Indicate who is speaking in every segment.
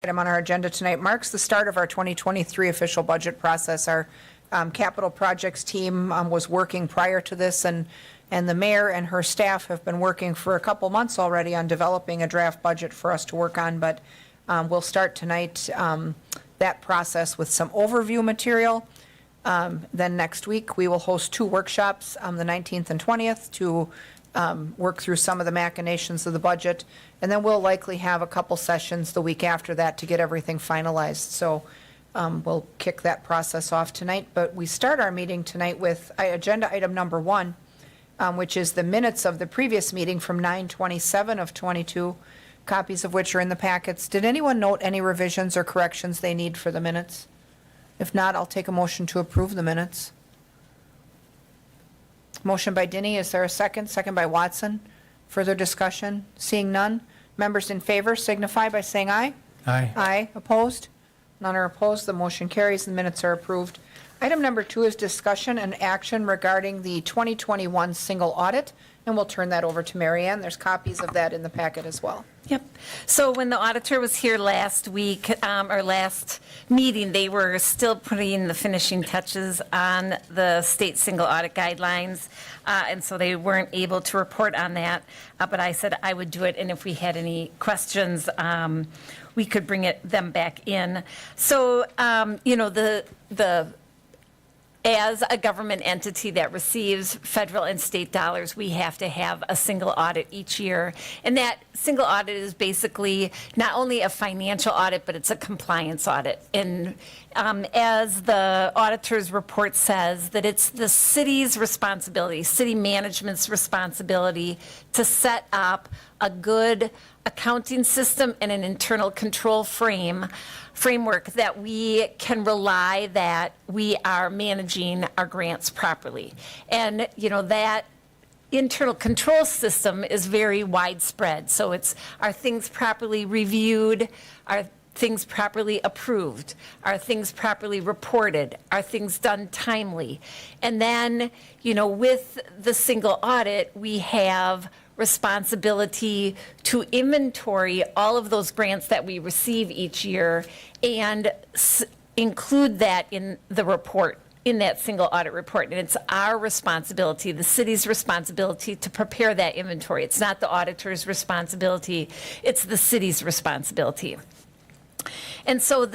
Speaker 1: Item on our agenda tonight marks the start of our 2023 official budget process. Our capital projects team was working prior to this, and the mayor and her staff have been working for a couple months already on developing a draft budget for us to work on, but we'll start tonight that process with some overview material. Then next week, we will host two workshops, the 19th and 20th, to work through some of the machinations of the budget. And then we'll likely have a couple sessions the week after that to get everything finalized. So we'll kick that process off tonight. But we start our meeting tonight with agenda item number 1, which is the minutes of the previous meeting from 9/27 of 22, copies of which are in the packets. Did anyone note any revisions or corrections they need for the minutes? If not, I'll take a motion to approve the minutes. Motion by Dinny. Is there a second? Second by Watson. Further discussion? Seeing none. Members in favor signify by saying aye.
Speaker 2: Aye.
Speaker 1: Aye. Opposed? None are opposed. The motion carries. The minutes are approved. Item number 2 is discussion and action regarding the 2021 single audit, and we'll turn that over to Mary Ann. There's copies of that in the packet as well.
Speaker 3: Yep. So when the auditor was here last week, or last meeting, they were still putting the finishing touches on the state single audit guidelines, and so they weren't able to report on that. But I said I would do it, and if we had any questions, we could bring them back in. So, as a government entity that receives federal and state dollars, we have to have a single audit each year. And that single audit is basically not only a financial audit, but it's a compliance audit. And as the auditor's report says, that it's the city's responsibility, city management's responsibility to set up a good accounting system and an internal control framework that we can rely that we are managing our grants properly. And, that internal control system is very widespread. So are things properly reviewed? Are things properly approved? Are things properly reported? Are things done timely? And then, with the single audit, we have responsibility to inventory all of those grants that we receive each year and include that in the report, in that single audit report. And it's our responsibility, the city's responsibility, to prepare that inventory. It's not the auditor's responsibility, it's the city's responsibility. And so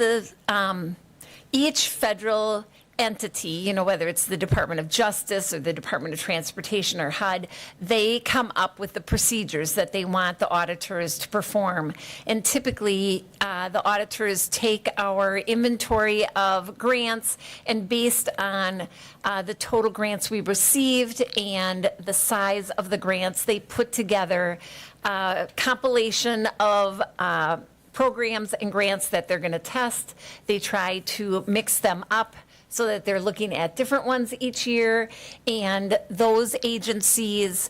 Speaker 3: each federal entity, whether it's the Department of Justice or the Department of Transportation or HUD, they come up with the procedures that they want the auditors to perform. And typically, the auditors take our inventory of grants, and based on the total grants we received and the size of the grants, they put together a compilation of programs and grants that they're going to test. They try to mix them up so that they're looking at different ones each year, and those agencies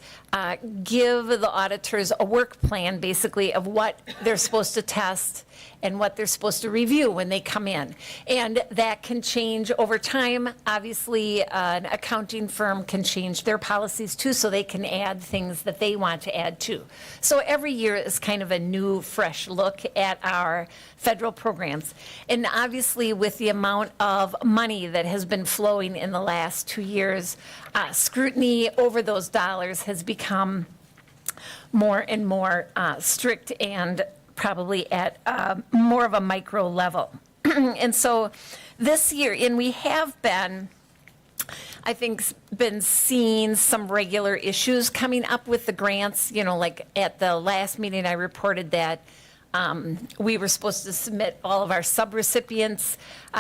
Speaker 3: give the auditors a work plan, basically, of what they're supposed to test and what they're supposed to review when they come in. And that can change over time. Obviously, an accounting firm can change their policies too, so they can add things that they want to add too. So every year is kind of a new, fresh look at our federal programs. And obviously, with the amount of money that has been flowing in the last 2 years, scrutiny over those dollars has become more and more strict, and probably at more of a micro level. And so this year, and we have been, I think, been seeing some regular issues coming up with the grants. Like at the last meeting, I reported that we were supposed to submit all of our subrecipients,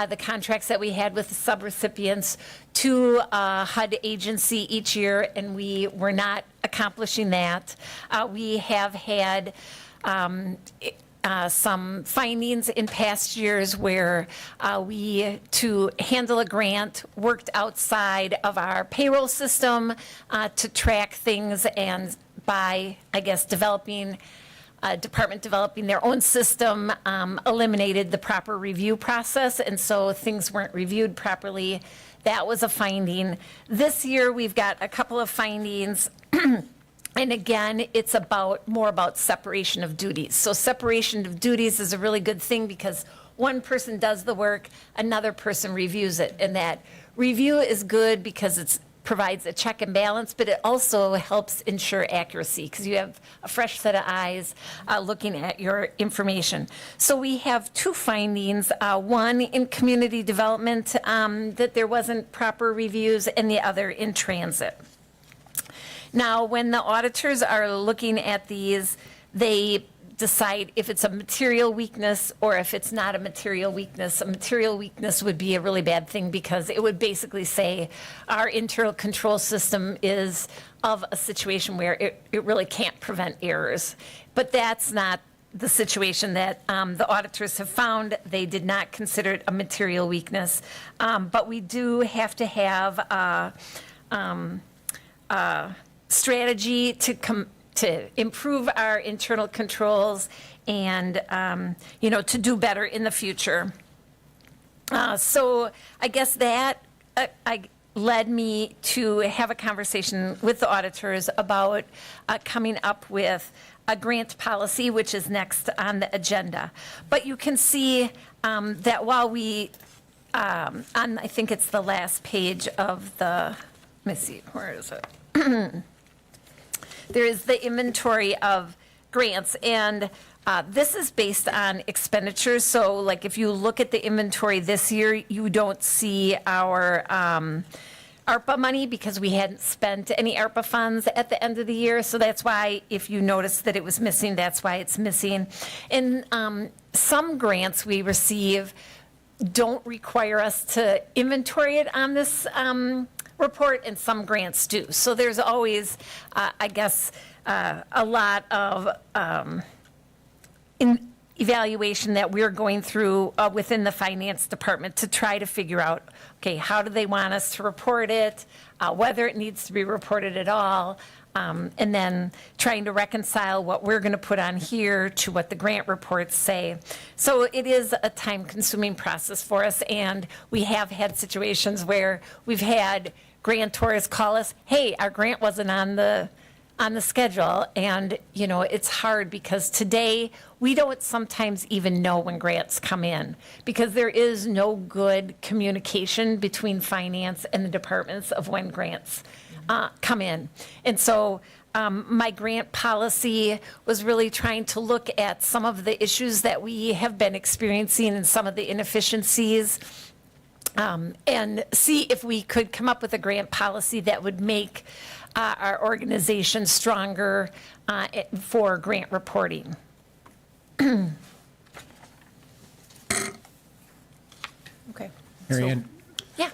Speaker 3: the contracts that we had with the subrecipients, to a HUD agency each year, and we were not accomplishing that. We have had some findings in past years where we, to handle a grant, worked outside of our payroll system to track things, and by, developing department developing their own system eliminated the proper review process, and so things weren't reviewed properly. That was a finding. This year, we've got a couple of findings And again, it's more about separation of duties. So separation of duties is a really good thing because one person does the work, another person reviews it. And that review is good because it provides a check and balance, but it also helps ensure accuracy because you have a fresh set of eyes looking at your information. So we have two findings, one in community development, that there wasn't proper reviews, and the other in transit. Now, when the auditors are looking at these, they decide if it's a material weakness or if it's not a material weakness. A material weakness would be a really bad thing because it would basically say our internal control system is of a situation where it really can't prevent errors. But that's not the situation that the auditors have found. They did not consider it a material weakness. But we do have to have a strategy to improve our internal controls and, to do better in the future. So I guess that led me to have a conversation with the auditors about coming up with a grant policy, which is next on the agenda. But you can see that while we, I think it's the last page of the, let me see, where is it? There is the inventory of grants, and this is based on expenditures. So like if you look at the inventory this year, you don't see our ARPA money because we hadn't spent any ARPA funds at the end of the year. So that's why if you notice that it was missing, that's why it's missing. And some grants we receive don't require us to inventory it on this report, and some grants do. So there's always, I guess, a lot of evaluation that we're going through within the finance department to try to figure out, okay, how do they want us to report it, whether it needs to be reported at all, and then trying to reconcile what we're going to put on here to what the grant reports say. So it is a time-consuming process for us, and we have had situations where we've had grantors call us, hey, our grant wasn't on the schedule, and it's hard because today we don't sometimes even know when grants come in because there is no good communication between finance and the departments of when grants come in. And so my grant policy was really trying to look at some of the issues that we have been experiencing and some of the inefficiencies, and see if we could come up with a grant policy that would make our organization stronger for grant reporting.
Speaker 1: Okay.
Speaker 2: Mary Ann,
Speaker 3: Yeah.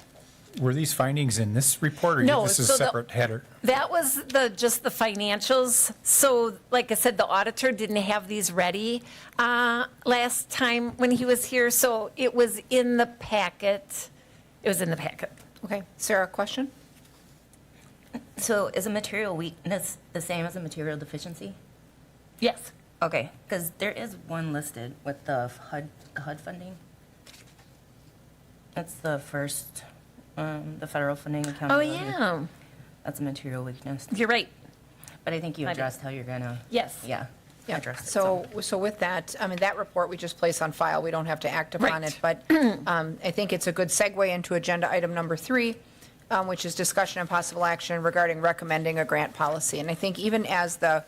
Speaker 2: were these findings in this report, or
Speaker 3: No,
Speaker 2: this is
Speaker 3: so
Speaker 2: a separate header?
Speaker 3: That was just the financials. So like I said, the auditor didn't have these ready last time when he was here, so it was in the packet. It was in the packet.
Speaker 1: Okay. Sarah, question?
Speaker 4: So is a material weakness the same as a material deficiency?
Speaker 3: Yes.
Speaker 4: Okay, because there is one listed with the HUD funding. That's the first, the federal funding
Speaker 3: Oh,
Speaker 4: accountability.
Speaker 3: yeah.
Speaker 4: That's a material weakness.
Speaker 3: You're right.
Speaker 4: But I think you
Speaker 3: I did.
Speaker 4: addressed how you're gonna.
Speaker 3: Yes.
Speaker 4: Yeah.
Speaker 1: Yeah.
Speaker 4: Address it,
Speaker 1: So with that, I mean, that report we just place on file. We don't have to act upon
Speaker 3: Right.
Speaker 1: it. But I think it's a good segue into agenda item number 3, which is discussion and possible action regarding recommending a grant policy. And I think even as the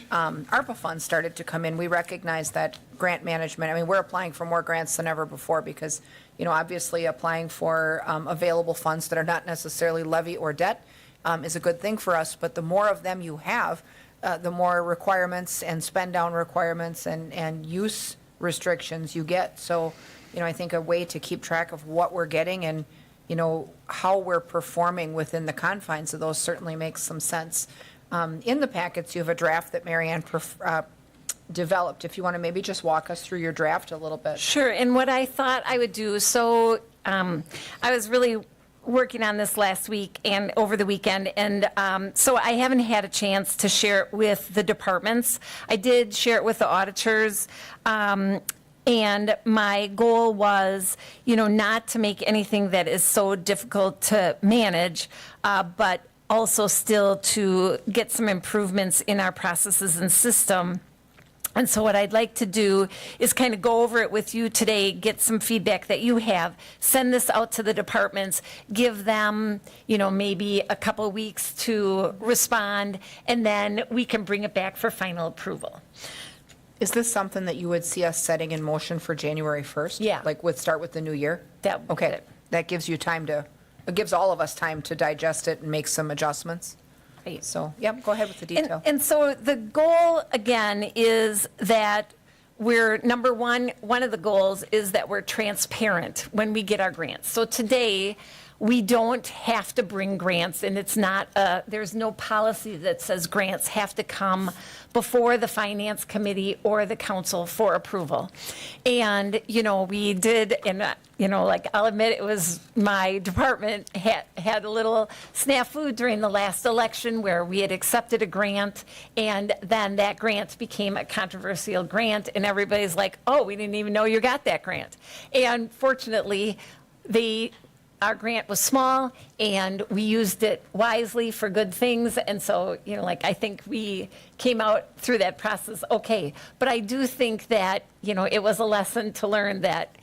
Speaker 1: ARPA funds started to come in, we recognize that grant management, I mean, we're applying for more grants than ever before because, obviously applying for available funds that are not necessarily levy or debt is a good thing for us. But the more of them you have, the more requirements and spend down requirements and use restrictions you get. So, I think a way to keep track of what we're getting and, how we're performing within the confines of those certainly makes some sense. In the packets, you have a draft that Mary Ann developed. If you want to maybe just walk us through your draft a little bit.
Speaker 3: Sure. And what I thought I would do, so I was really working on this last week and over the weekend, and so I haven't had a chance to share it with the departments. I did share it with the auditors, and my goal was, not to make anything that is so difficult to manage, but also still to get some improvements in our processes and system. And so what I'd like to do is kind of go over it with you today, get some feedback that you have, send this out to the departments, give them, maybe a couple weeks to respond, and then we can bring it back for final approval.
Speaker 1: Is this something that you would see us setting in motion for January 1st?
Speaker 3: Yeah.
Speaker 1: Like start with the new year?
Speaker 3: That would be
Speaker 1: Okay,
Speaker 3: good.
Speaker 1: that gives you it gives all of us time to digest it and make some adjustments.
Speaker 3: Right.
Speaker 1: So, yep, go ahead with the detail.
Speaker 3: And so the goal, again, is that number one of the goals is that we're transparent when we get our grants. So today, we don't have to bring grants, and there's no policy that says grants have to come before the Finance Committee or the council for approval. And, we did, and, I'll admit it was my department had a little snafu during the last election where we had accepted a grant, and then that grant became a controversial grant, and everybody's like, oh, we didn't even know you got that grant. And fortunately, our grant was small, and we used it wisely for good things. And so, I think we came out through that process okay. But I do think that, it was a lesson to learn that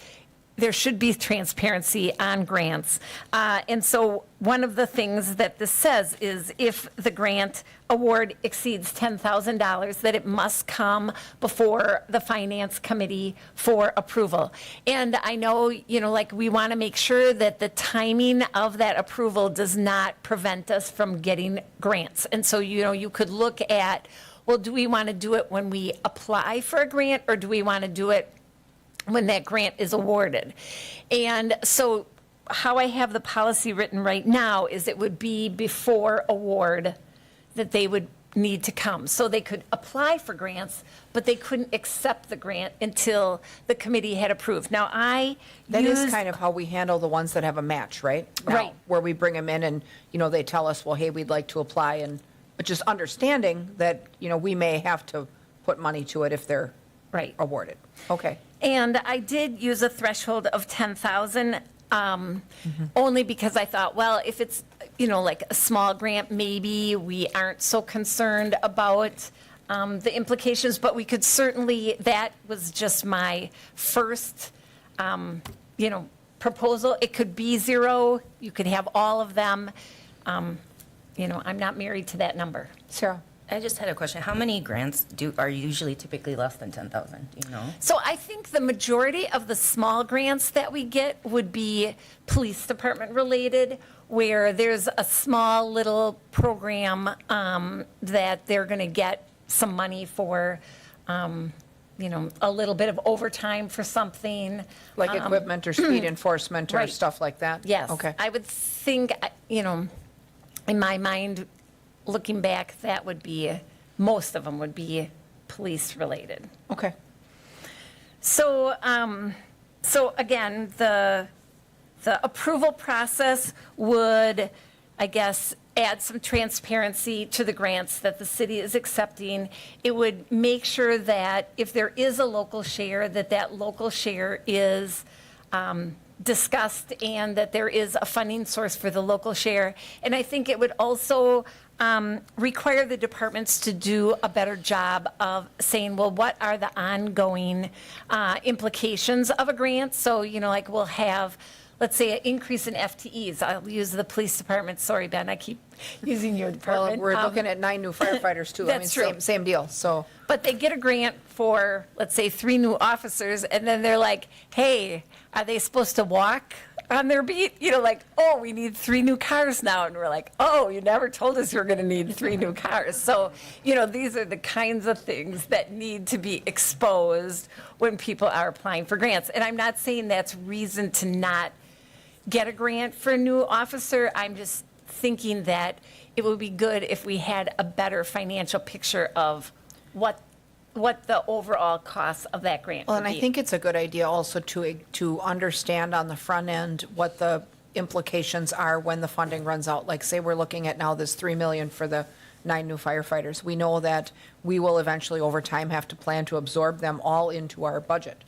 Speaker 3: there should be transparency on grants. And so one of the things that this says is if the grant award exceeds $10,000, that it must come before the Finance Committee for approval. And I know, we want to make sure that the timing of that approval does not prevent us from getting grants. And so, you could look at, well, do we want to do it when we apply for a grant, or do we want to do it when that grant is awarded? And so how I have the policy written right now is it would be before award that they would need to come. So they could apply for grants, but they couldn't accept the grant until the committee had approved. Now,
Speaker 1: That is kind of how we handle the ones that have a match, right? Now,
Speaker 3: Right.
Speaker 1: Where we bring them in and, they tell us, well, hey, we'd like to apply, but just understanding that, we may have to put money to it if they're
Speaker 3: Right.
Speaker 1: awarded. Okay.
Speaker 3: And I did use a threshold of 10,000, only because I thought, well, if it's, like a small grant, maybe we aren't so concerned about the implications, but we could certainly, that was just my first, proposal. It could be 0, you could have all of them. I'm not married to that number.
Speaker 1: Sarah?
Speaker 4: I just had a question. How many grants are usually typically less than 10,000? Do you know?
Speaker 3: So I think the majority of the small grants that we get would be police department related, where there's a small little program that they're going to get some money for, a little bit of overtime for something.
Speaker 1: Like equipment or speed enforcement or
Speaker 3: Right.
Speaker 1: stuff like that?
Speaker 3: Yes.
Speaker 1: Okay.
Speaker 3: I would think, in my mind, looking back, that would be, most of them would be police related.
Speaker 1: Okay.
Speaker 3: So, again, the approval process would, I guess, add some transparency to the grants that the city is accepting. It would make sure that if there is a local share, that local share is discussed and that there is a funding source for the local share. And I think it would also require the departments to do a better job of saying, well, what are the ongoing implications of a grant? So, we'll have, let's say, an increase in FTEs. I'll use the police department. Sorry, Ben, I keep using your
Speaker 1: Well,
Speaker 3: department.
Speaker 1: we're looking at 9 new firefighters too.
Speaker 3: That's true.
Speaker 1: Same deal, so.
Speaker 3: But they get a grant for, let's say, 3 new officers, and then they're like, hey, are they supposed to walk on their beat? Oh, we need 3 new cars now. And we're like, oh, you never told us you were going to need 3 new cars. So, these are the kinds of things that need to be exposed when people are applying for grants. And I'm not saying that's reason to not get a grant for a new officer. I'm just thinking that it would be good if we had a better financial picture of what the overall cost of that grant
Speaker 1: Well,
Speaker 3: would
Speaker 1: and
Speaker 3: be.
Speaker 1: I think it's a good idea also to understand on the front end what the implications are when the funding runs out. Like, say we're looking at now this $3 million for the 9 new firefighters. We know that we will eventually, over time, have to plan to absorb them all into our budget.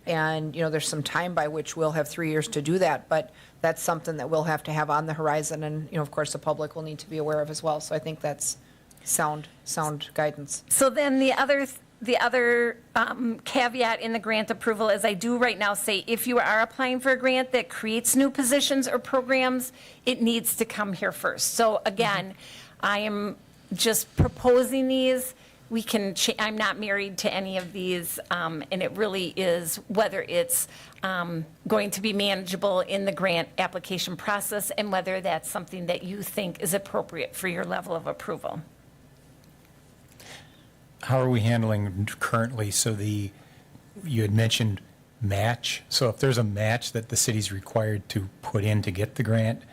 Speaker 1: And, there's some time by which we'll have 3 years to do that, but that's something that we'll have to have on the horizon, and, of course, the public will need to be aware of as well. So I think that's sound guidance.
Speaker 3: So then the other caveat in the grant approval is I do right now say if you are applying for a grant that creates new positions or programs, it needs to come here first. So again, I am just proposing these. We can, I'm not married to any of these, and it really is whether it's going to be manageable in the grant application process and whether that's something that you think is appropriate for your level of approval.
Speaker 2: How are we handling currently? So you had mentioned match. So if there's a match that the city's required to put in to get the grant,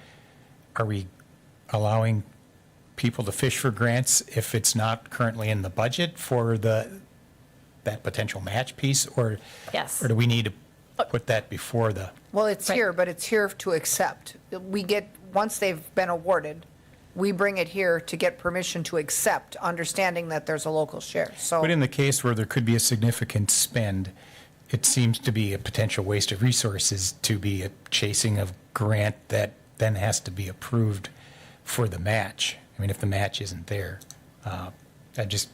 Speaker 2: are we allowing people to fish for grants if it's not currently in the budget for that potential match piece? Or,
Speaker 3: Yes.
Speaker 2: or do we need to put that before the?
Speaker 1: Well, it's
Speaker 3: Right.
Speaker 1: here, but it's here to accept. Once they've been awarded, we bring it here to get permission to accept, understanding that there's a local share. So,
Speaker 2: But in the case where there could be a significant spend, it seems to be a potential waste of resources to be a chasing of grant that then has to be approved for the match. I mean, if the match isn't there, I just.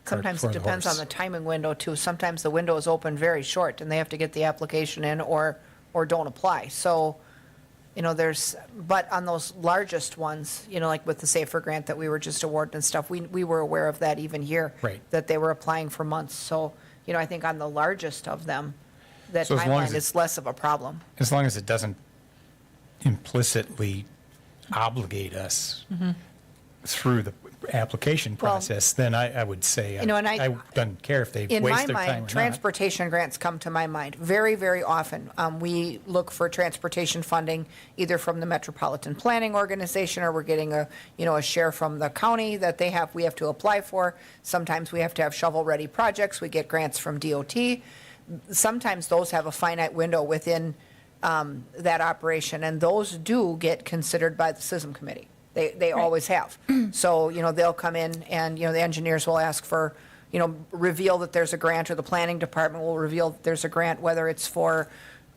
Speaker 1: sometimes
Speaker 2: for
Speaker 1: it
Speaker 2: the
Speaker 1: depends on
Speaker 2: horse.
Speaker 1: the timing window, too. Sometimes the window is open very short, and they have to get the application in or don't apply. So, but on those largest ones, like with the SAFER grant that we were just awarded and stuff, we were aware of that even here.
Speaker 2: Right.
Speaker 1: That they were applying for months. So, I think on the largest of them, that
Speaker 2: So as long as
Speaker 1: timeline
Speaker 2: it-
Speaker 1: is less of a problem.
Speaker 2: As long as it doesn't implicitly obligate us through the application
Speaker 1: Well,
Speaker 2: process, then I would say,
Speaker 1: and
Speaker 2: I don't care if they
Speaker 1: In
Speaker 2: waste
Speaker 1: my
Speaker 2: their time or
Speaker 1: mind,
Speaker 2: not.
Speaker 1: transportation grants come to my mind very, very often. We look for transportation funding either from the Metropolitan Planning Organization, or we're getting a share from the county that we have to apply for. Sometimes we have to have shovel-ready projects. We get grants from DOT. Sometimes those have a finite window within that operation, and those do get considered by the SISM committee. They always have. So, they'll come in and, the engineers will ask for, reveal that there's a grant, or the planning department will reveal that there's a grant, whether it's for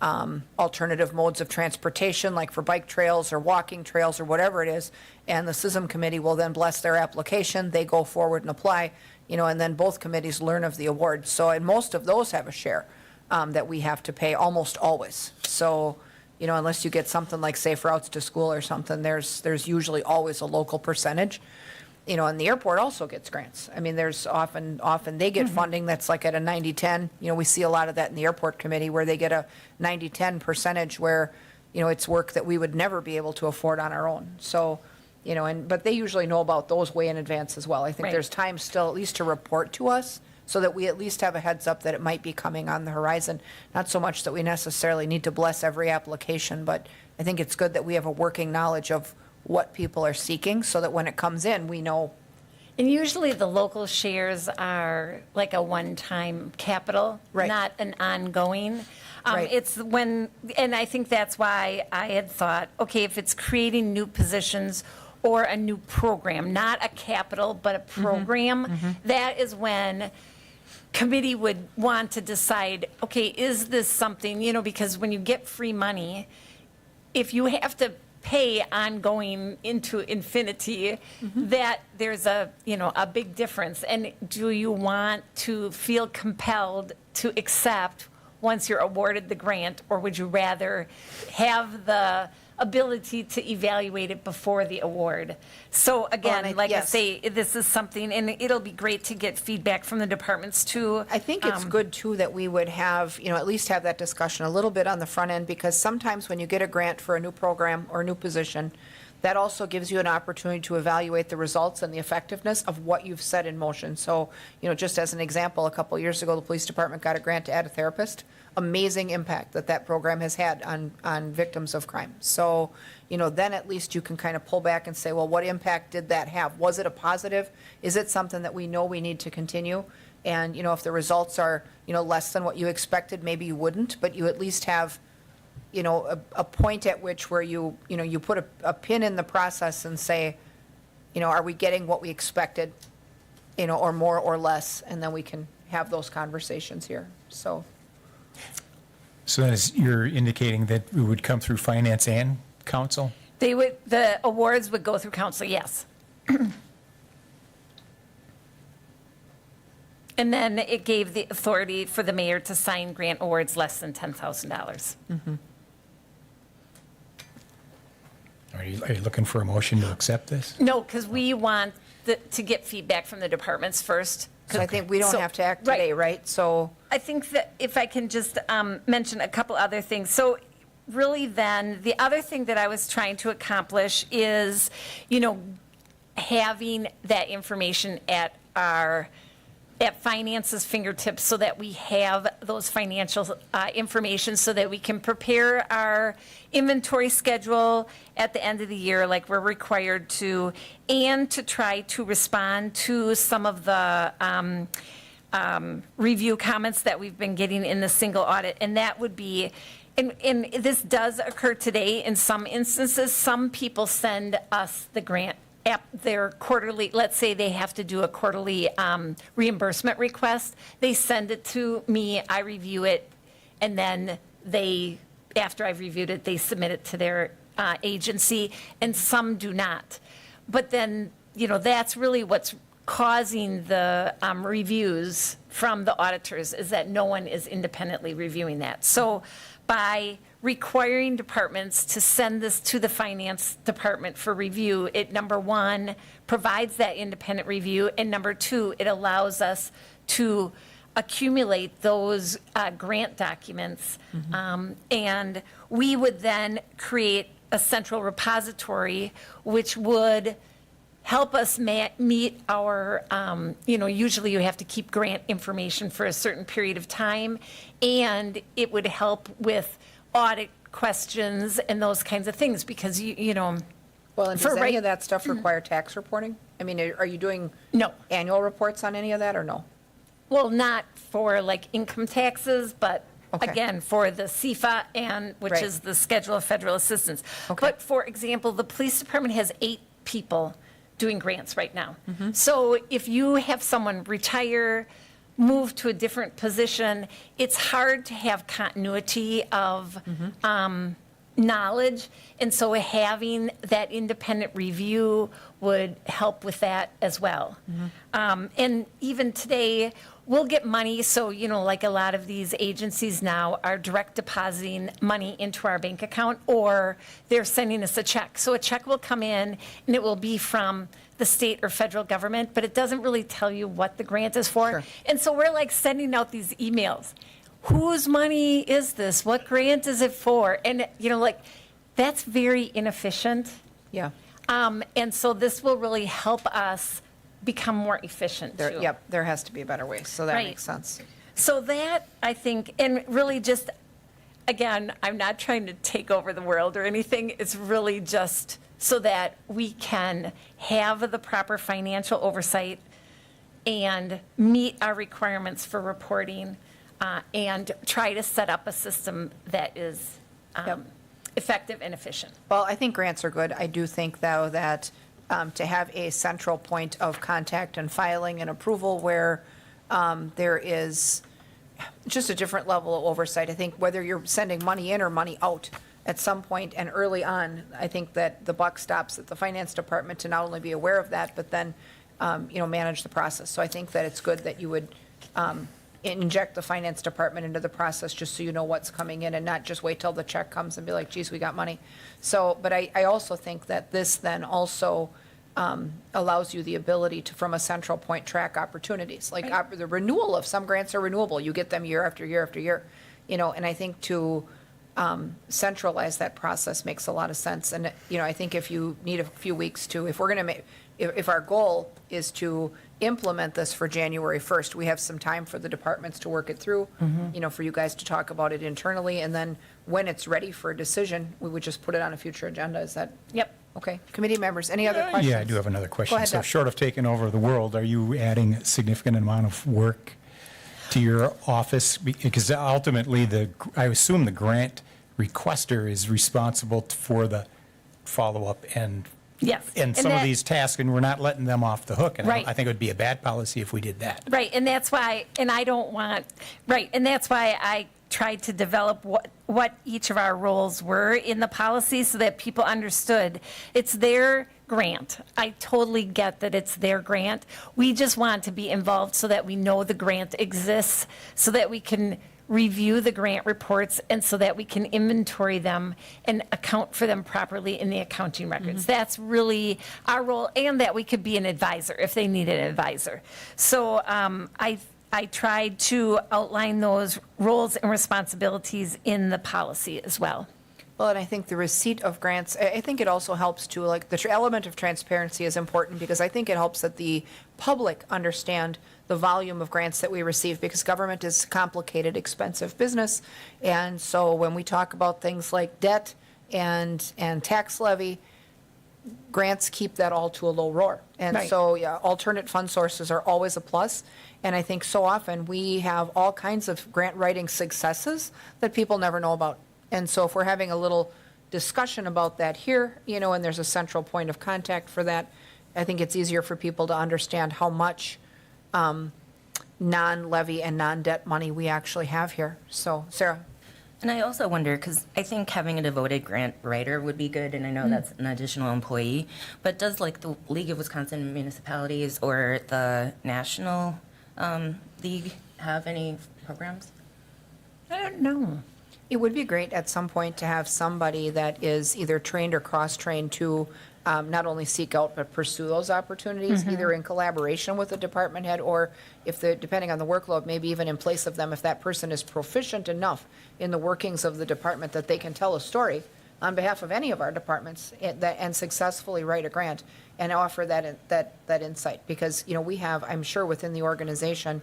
Speaker 1: alternative modes of transportation, like for bike trails or walking trails or whatever it is. And the SISM committee will then bless their application. They go forward and apply, and then both committees learn of the award. So, and most of those have a share that we have to pay almost always. So, unless you get something like Safe Routes to School or something, there's usually always a local percentage. And the airport also gets grants. I mean, there's often they get funding that's like at a 90-10. We see a lot of that in the airport committee where they get a 90-10 percentage where, it's work that we would never be able to afford on our own. So, but they usually know about those way in advance as well. I think
Speaker 3: Right.
Speaker 1: there's time still at least to report to us, so that we at least have a heads up that it might be coming on the horizon. Not so much that we necessarily need to bless every application, but I think it's good that we have a working knowledge of what people are seeking, so that when it comes in, we know.
Speaker 3: And usually the local shares are like a one-time capital,
Speaker 1: Right.
Speaker 3: not an ongoing.
Speaker 1: Right.
Speaker 3: It's when, and I think that's why I had thought, okay, if it's creating new positions or a new program, not a capital, but a program, that is when committee would want to decide, okay, is this something, because when you get free money, if you have to pay ongoing into infinity, that there's a big difference. And do you want to feel compelled to accept once you're awarded the grant, or would you rather have the ability to evaluate it before the award? So again,
Speaker 1: and
Speaker 3: like I
Speaker 1: yes.
Speaker 3: say, this is something, and it'll be great to get feedback from the departments too.
Speaker 1: I think it's good, too, that we would have, at least have that discussion a little bit on the front end, because sometimes when you get a grant for a new program or a new position, that also gives you an opportunity to evaluate the results and the effectiveness of what you've set in motion. So, just as an example, a couple years ago, the police department got a grant to add a therapist. Amazing impact that program has had on victims of crime. So, then at least you can kind of pull back and say, well, what impact did that have? Was it a positive? Is it something that we know we need to continue? And, if the results are, less than what you expected, maybe you wouldn't, but you at least have, a point at which where you put a pin in the process and say, are we getting what we expected, or more or less? And then we can have those conversations here. So,
Speaker 2: So then you're indicating that it would come through finance and council?
Speaker 3: The awards would go through council, yes. And then it gave the authority for the mayor to sign grant awards less than $10,000.
Speaker 2: Are you looking for a motion to accept this?
Speaker 3: No, because we want to get feedback from the departments first.
Speaker 1: So I think we don't
Speaker 3: So-
Speaker 1: have to act
Speaker 3: right.
Speaker 1: today, right? So,
Speaker 3: I think that if I can just mention a couple other things. So really then, the other thing that I was trying to accomplish is, having that information at finance's fingertips so that we have those financial information so that we can prepare our inventory schedule at the end of the year like we're required to, and to try to respond to some of the review comments that we've been getting in the single audit. And that would be, and this does occur today in some instances, some people send us the grant their quarterly, let's say they have to do a quarterly reimbursement request. They send it to me, I review it, and then after I've reviewed it, they submit it to their agency, and some do not. But then, that's really what's causing the reviews from the auditors, is that no one is independently reviewing that. So by requiring departments to send this to the finance department for review, it, number one, provides that independent review, and number two, it allows us to accumulate those grant documents. And we would then create a central repository, which would help us meet our, usually you have to keep grant information for a certain period of time, and it would help with audit questions and those kinds of things, because
Speaker 1: well, and
Speaker 3: For
Speaker 1: does any
Speaker 3: right-
Speaker 1: of that stuff require tax reporting? I mean, are you doing
Speaker 3: No.
Speaker 1: annual reports on any of that, or no?
Speaker 3: Well, not for like income taxes, but
Speaker 1: Okay.
Speaker 3: again, for the CFA which
Speaker 1: Right.
Speaker 3: is the Schedule of Federal Assistance.
Speaker 1: Okay.
Speaker 3: But for example, the police department has 8 people doing grants right now.
Speaker 1: Mm-hmm.
Speaker 3: So if you have someone retire, move to a different position, it's hard to have continuity of
Speaker 1: Mm-hmm.
Speaker 3: knowledge. And so having that independent review would help with that as well. And even today, we'll get money, so, like a lot of these agencies now are direct depositing money into our bank account, or they're sending us a check. So a check will come in, and it will be from the state or federal government, but it doesn't really tell you what the grant is for.
Speaker 1: Sure.
Speaker 3: And so we're like sending out these emails. Whose money is this? What grant is it for? And, that's very inefficient.
Speaker 1: Yeah.
Speaker 3: And so this will really help us become more efficient too.
Speaker 1: Yep, there has to be a better way, so that
Speaker 3: Right.
Speaker 1: makes sense.
Speaker 3: So that, I think, and really just, again, I'm not trying to take over the world or anything. It's really just so that we can have the proper financial oversight and meet our requirements for reporting, and try to set up a system that is
Speaker 1: Yep.
Speaker 3: effective and efficient.
Speaker 1: Well, I think grants are good. I do think, though, that to have a central point of contact and filing and approval where there is just a different level of oversight. I think whether you're sending money in or money out at some point and early on, I think that the buck stops at the finance department to not only be aware of that, but then, manage the process. So I think that it's good that you would inject the finance department into the process just so you know what's coming in and not just wait till the check comes and be like, geez, we got money. So, but I also think that this then also allows you the ability to, from a central point, track opportunities. Like the renewal of some grants are renewable. You get them year after year after year, and I think to centralize that process makes a lot of sense. And, I think if you need a few weeks to, if we're going to make, if our goal is to implement this for January 1st, we have some time for the departments to work it through, for you guys to talk about it internally. And then when it's ready for a decision, we would just put it on a future agenda. Is that?
Speaker 3: Yep.
Speaker 1: Okay. Committee members, any other questions?
Speaker 2: Yeah, I do have another question.
Speaker 1: ahead,
Speaker 2: So
Speaker 1: Doug.
Speaker 2: short of taking over the world, are you adding a significant amount of work to your office? Because ultimately, I assume the grant requester is responsible for the follow-up and
Speaker 3: Yes.
Speaker 2: some of
Speaker 3: that-
Speaker 2: these tasks, and we're not letting them off the hook. And
Speaker 3: Right.
Speaker 2: I think it would be a bad policy if we did that.
Speaker 3: Right, and that's why, and I don't want, right, and that's why I tried to develop what each of our roles were in the policy so that people understood it's their grant. I totally get that it's their grant. We just want to be involved so that we know the grant exists, so that we can review the grant reports, and so that we can inventory them and account for them properly in the accounting records. That's really our role, and that we could be an advisor if they need an advisor. So I tried to outline those roles and responsibilities in the policy as well.
Speaker 1: Well, and I think the receipt of grants, I think it also helps to, like, the element of transparency is important, because I think it helps that the public understand the volume of grants that we receive, because government is complicated, expensive business. And so when we talk about things like debt and tax levy, grants keep that all to a low roar. And
Speaker 3: Right.
Speaker 1: so, yeah, alternate fund sources are always a plus. And I think so often we have all kinds of grant writing successes that people never know about. And so if we're having a little discussion about that here, and there's a central point of contact for that, I think it's easier for people to understand how much non-levy and non-debt money we actually have here. So, Sarah?
Speaker 4: And I also wonder, because I think having a devoted grant writer would be good, and I know that's an additional employee, but does like the League of Wisconsin Municipalities or the National League have any programs?
Speaker 3: I don't know.
Speaker 1: It would be great at some point to have somebody that is either trained or cross-trained to not only seek out but pursue those opportunities, either in collaboration with the department head, or depending on the workload, maybe even in place of them, if that person is proficient enough in the workings of the department that they can tell a story on behalf of any of our departments and successfully write a grant and offer that insight. Because, we have, I'm sure, within the organization,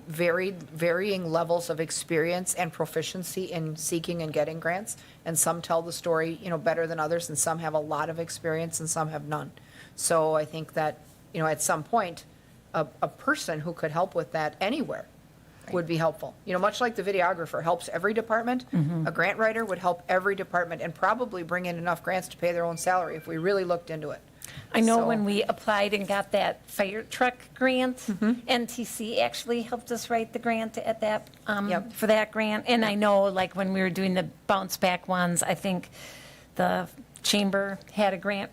Speaker 1: varying levels of experience and proficiency in seeking and getting grants. And some tell the story, better than others, and some have a lot of experience and some have none. So I think that, at some point, a person who could help with that anywhere would be helpful. Much like the videographer helps every department, a grant writer would help every department and probably bring in enough grants to pay their own salary if we really looked into it.
Speaker 3: I know
Speaker 1: So-
Speaker 3: when we applied and got that fire truck grant, NTC actually helped us write the grant at that,
Speaker 1: Yep.
Speaker 3: for that grant. And I know, like, when we were doing the bounce back ones, I think the chamber had a grant.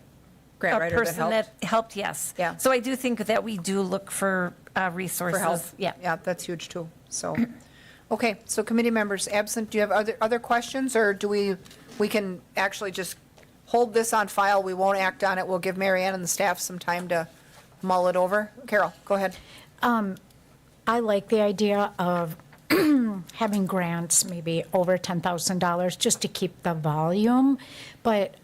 Speaker 1: Grant
Speaker 3: a
Speaker 1: writer that
Speaker 3: person
Speaker 1: helped.
Speaker 3: that helped, yes.
Speaker 1: Yeah.
Speaker 3: So I do think that we do look for resources.
Speaker 1: For help.
Speaker 3: Yeah.
Speaker 1: Yeah, that's huge too. So, okay, so committee members absent, do you have other questions, or do we can actually just hold this on file? We won't act on it. We'll give Mary Ann and the staff some time to mull it over. Carol, go ahead.
Speaker 5: I like the idea of having grants, maybe over $10,000, just to keep the volume. But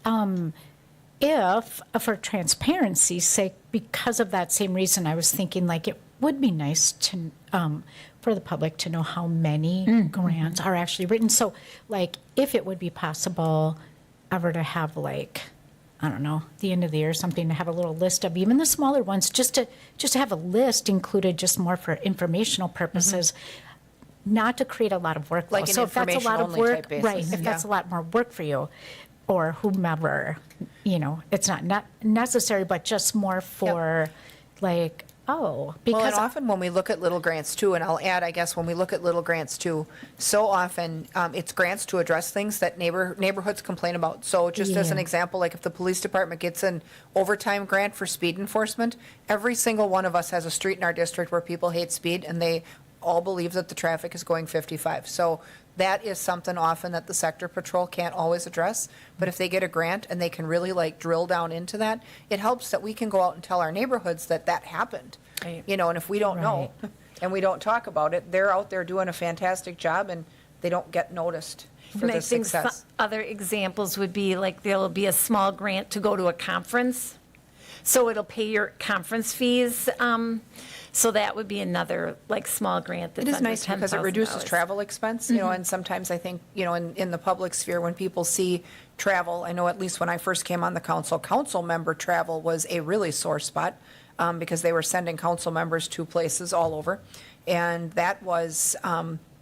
Speaker 5: if, for transparency's sake, because of that same reason, I was thinking, like, it would be nice to, for the public to know how many grants are actually written. So, like, if it would be possible ever to have, like, I don't know, the end of the year or something, to have a little list of even the smaller ones, just to have a list included, just more for informational purposes, not to create a lot of workload.
Speaker 1: Like an
Speaker 5: So if that's a lot of
Speaker 1: information-only
Speaker 5: work,
Speaker 1: type basis,
Speaker 5: right, if that's
Speaker 1: yeah.
Speaker 5: a lot more work for you or whomever, it's not necessary, but just more for like, oh,
Speaker 1: Well,
Speaker 5: because
Speaker 1: and often when we look at little grants too, and I'll add, I guess, when we look at little grants too, so often it's grants to address things that neighborhoods complain about. So just as an
Speaker 5: Yeah.
Speaker 1: example, like if the police department gets an overtime grant for speed enforcement, every single one of us has a street in our district where people hate speed and they all believe that the traffic is going 55. So that is something often that the sector patrol can't always address. But if they get a grant and they can really like drill down into that, it helps that we can go out and tell our neighborhoods that that happened.
Speaker 3: Right.
Speaker 1: And if we don't know and we don't talk about it, they're out there doing a fantastic job and they don't get noticed for
Speaker 3: And I
Speaker 1: the
Speaker 3: think
Speaker 1: success.
Speaker 3: other examples would be, like, there'll be a small grant to go to a conference. So it'll pay your conference fees. So that would be another, like, small grant that's
Speaker 1: It is
Speaker 3: under
Speaker 1: nice because it reduces
Speaker 3: $10,000.
Speaker 1: travel expense, and sometimes I think, in the public sphere, when people see travel, I know at least when I first came on the council member travel was a really sore spot because they were sending council members to places all over. And that was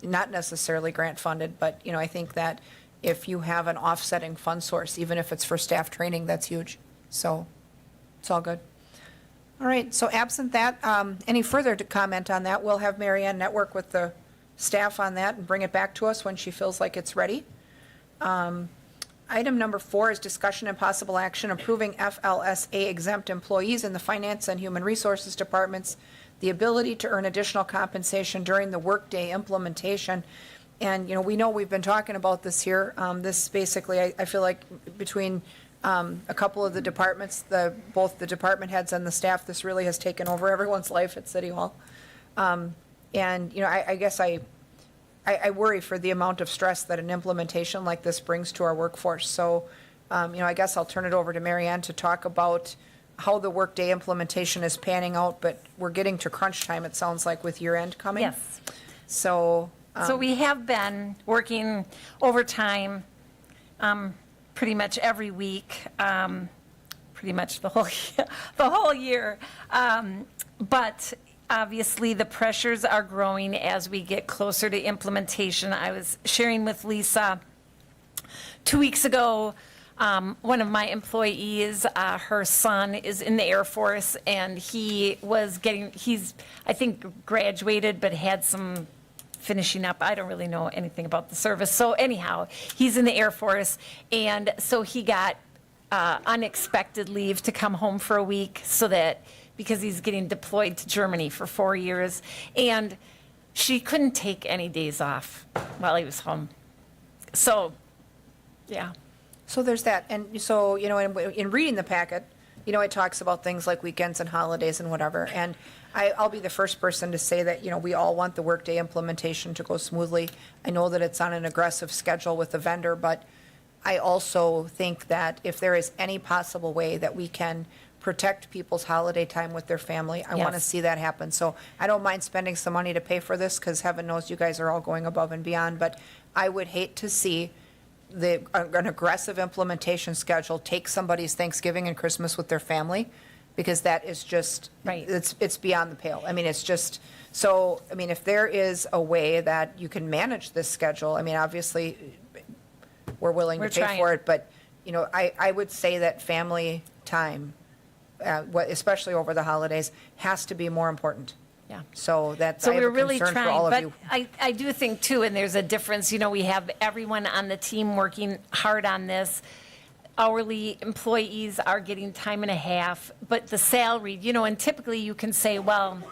Speaker 1: not necessarily grant funded, but, I think that if you have an offsetting fund source, even if it's for staff training, that's huge. So it's all good. All right, so absent that, any further to comment on that, we'll have Mary Ann network with the staff on that and bring it back to us when she feels like it's ready. Item number 4 is discussion and possible action approving FLSA exempt employees in the Finance and Human Resources Departments the ability to earn additional compensation during the workday implementation. And, we know we've been talking about this here. This basically, I feel like between a couple of the departments, both the department heads and the staff, this really has taken over everyone's life at City Hall. And, I guess I worry for the amount of stress that an implementation like this brings to our workforce. So, I guess I'll turn it over to Mary Ann to talk about how the workday implementation is panning out, but we're getting to crunch time, it sounds like, with year end coming.
Speaker 3: Yes.
Speaker 1: So,
Speaker 3: So we have been working overtime pretty much every week, pretty much the whole year. But obviously, the pressures are growing as we get closer to implementation. I was sharing with Lisa 2 weeks ago, one of my employees, her son is in the Air Force, and he's, I think, graduated, but had some finishing up. I don't really know anything about the service. So anyhow, he's in the Air Force, and so he got unexpected leave to come home for a week because he's getting deployed to Germany for 4 years, and she couldn't take any days off while he was home. So, yeah.
Speaker 1: So there's that. And so, in reading the packet, it talks about things like weekends and holidays and whatever. And I'll be the first person to say that, we all want the workday implementation to go smoothly. I know that it's on an aggressive schedule with the vendor, but I also think that if there is any possible way that we can protect people's holiday time with their family, I want to
Speaker 3: Yes.
Speaker 1: see that happen. So I don't mind spending some money to pay for this, because heaven knows you guys are all going above and beyond. But I would hate to see an aggressive implementation schedule take somebody's Thanksgiving and Christmas with their family, because that is just,
Speaker 3: Right.
Speaker 1: it's beyond the pale. I mean, it's just, so, if there is a way that you can manage this schedule, obviously, we're willing to
Speaker 3: We're
Speaker 1: pay
Speaker 3: trying.
Speaker 1: for it, but, I would say that family time, especially over the holidays, has to be more important.
Speaker 3: Yeah.
Speaker 1: So that's,
Speaker 3: So
Speaker 1: I have
Speaker 3: we're
Speaker 1: a
Speaker 3: really
Speaker 1: concern for all
Speaker 3: trying,
Speaker 1: of
Speaker 3: but
Speaker 1: you.
Speaker 3: I do think too, and there's a difference, we have everyone on the team working hard on this. Hourly employees are getting time and a half, but the salaried, and typically you can say, well,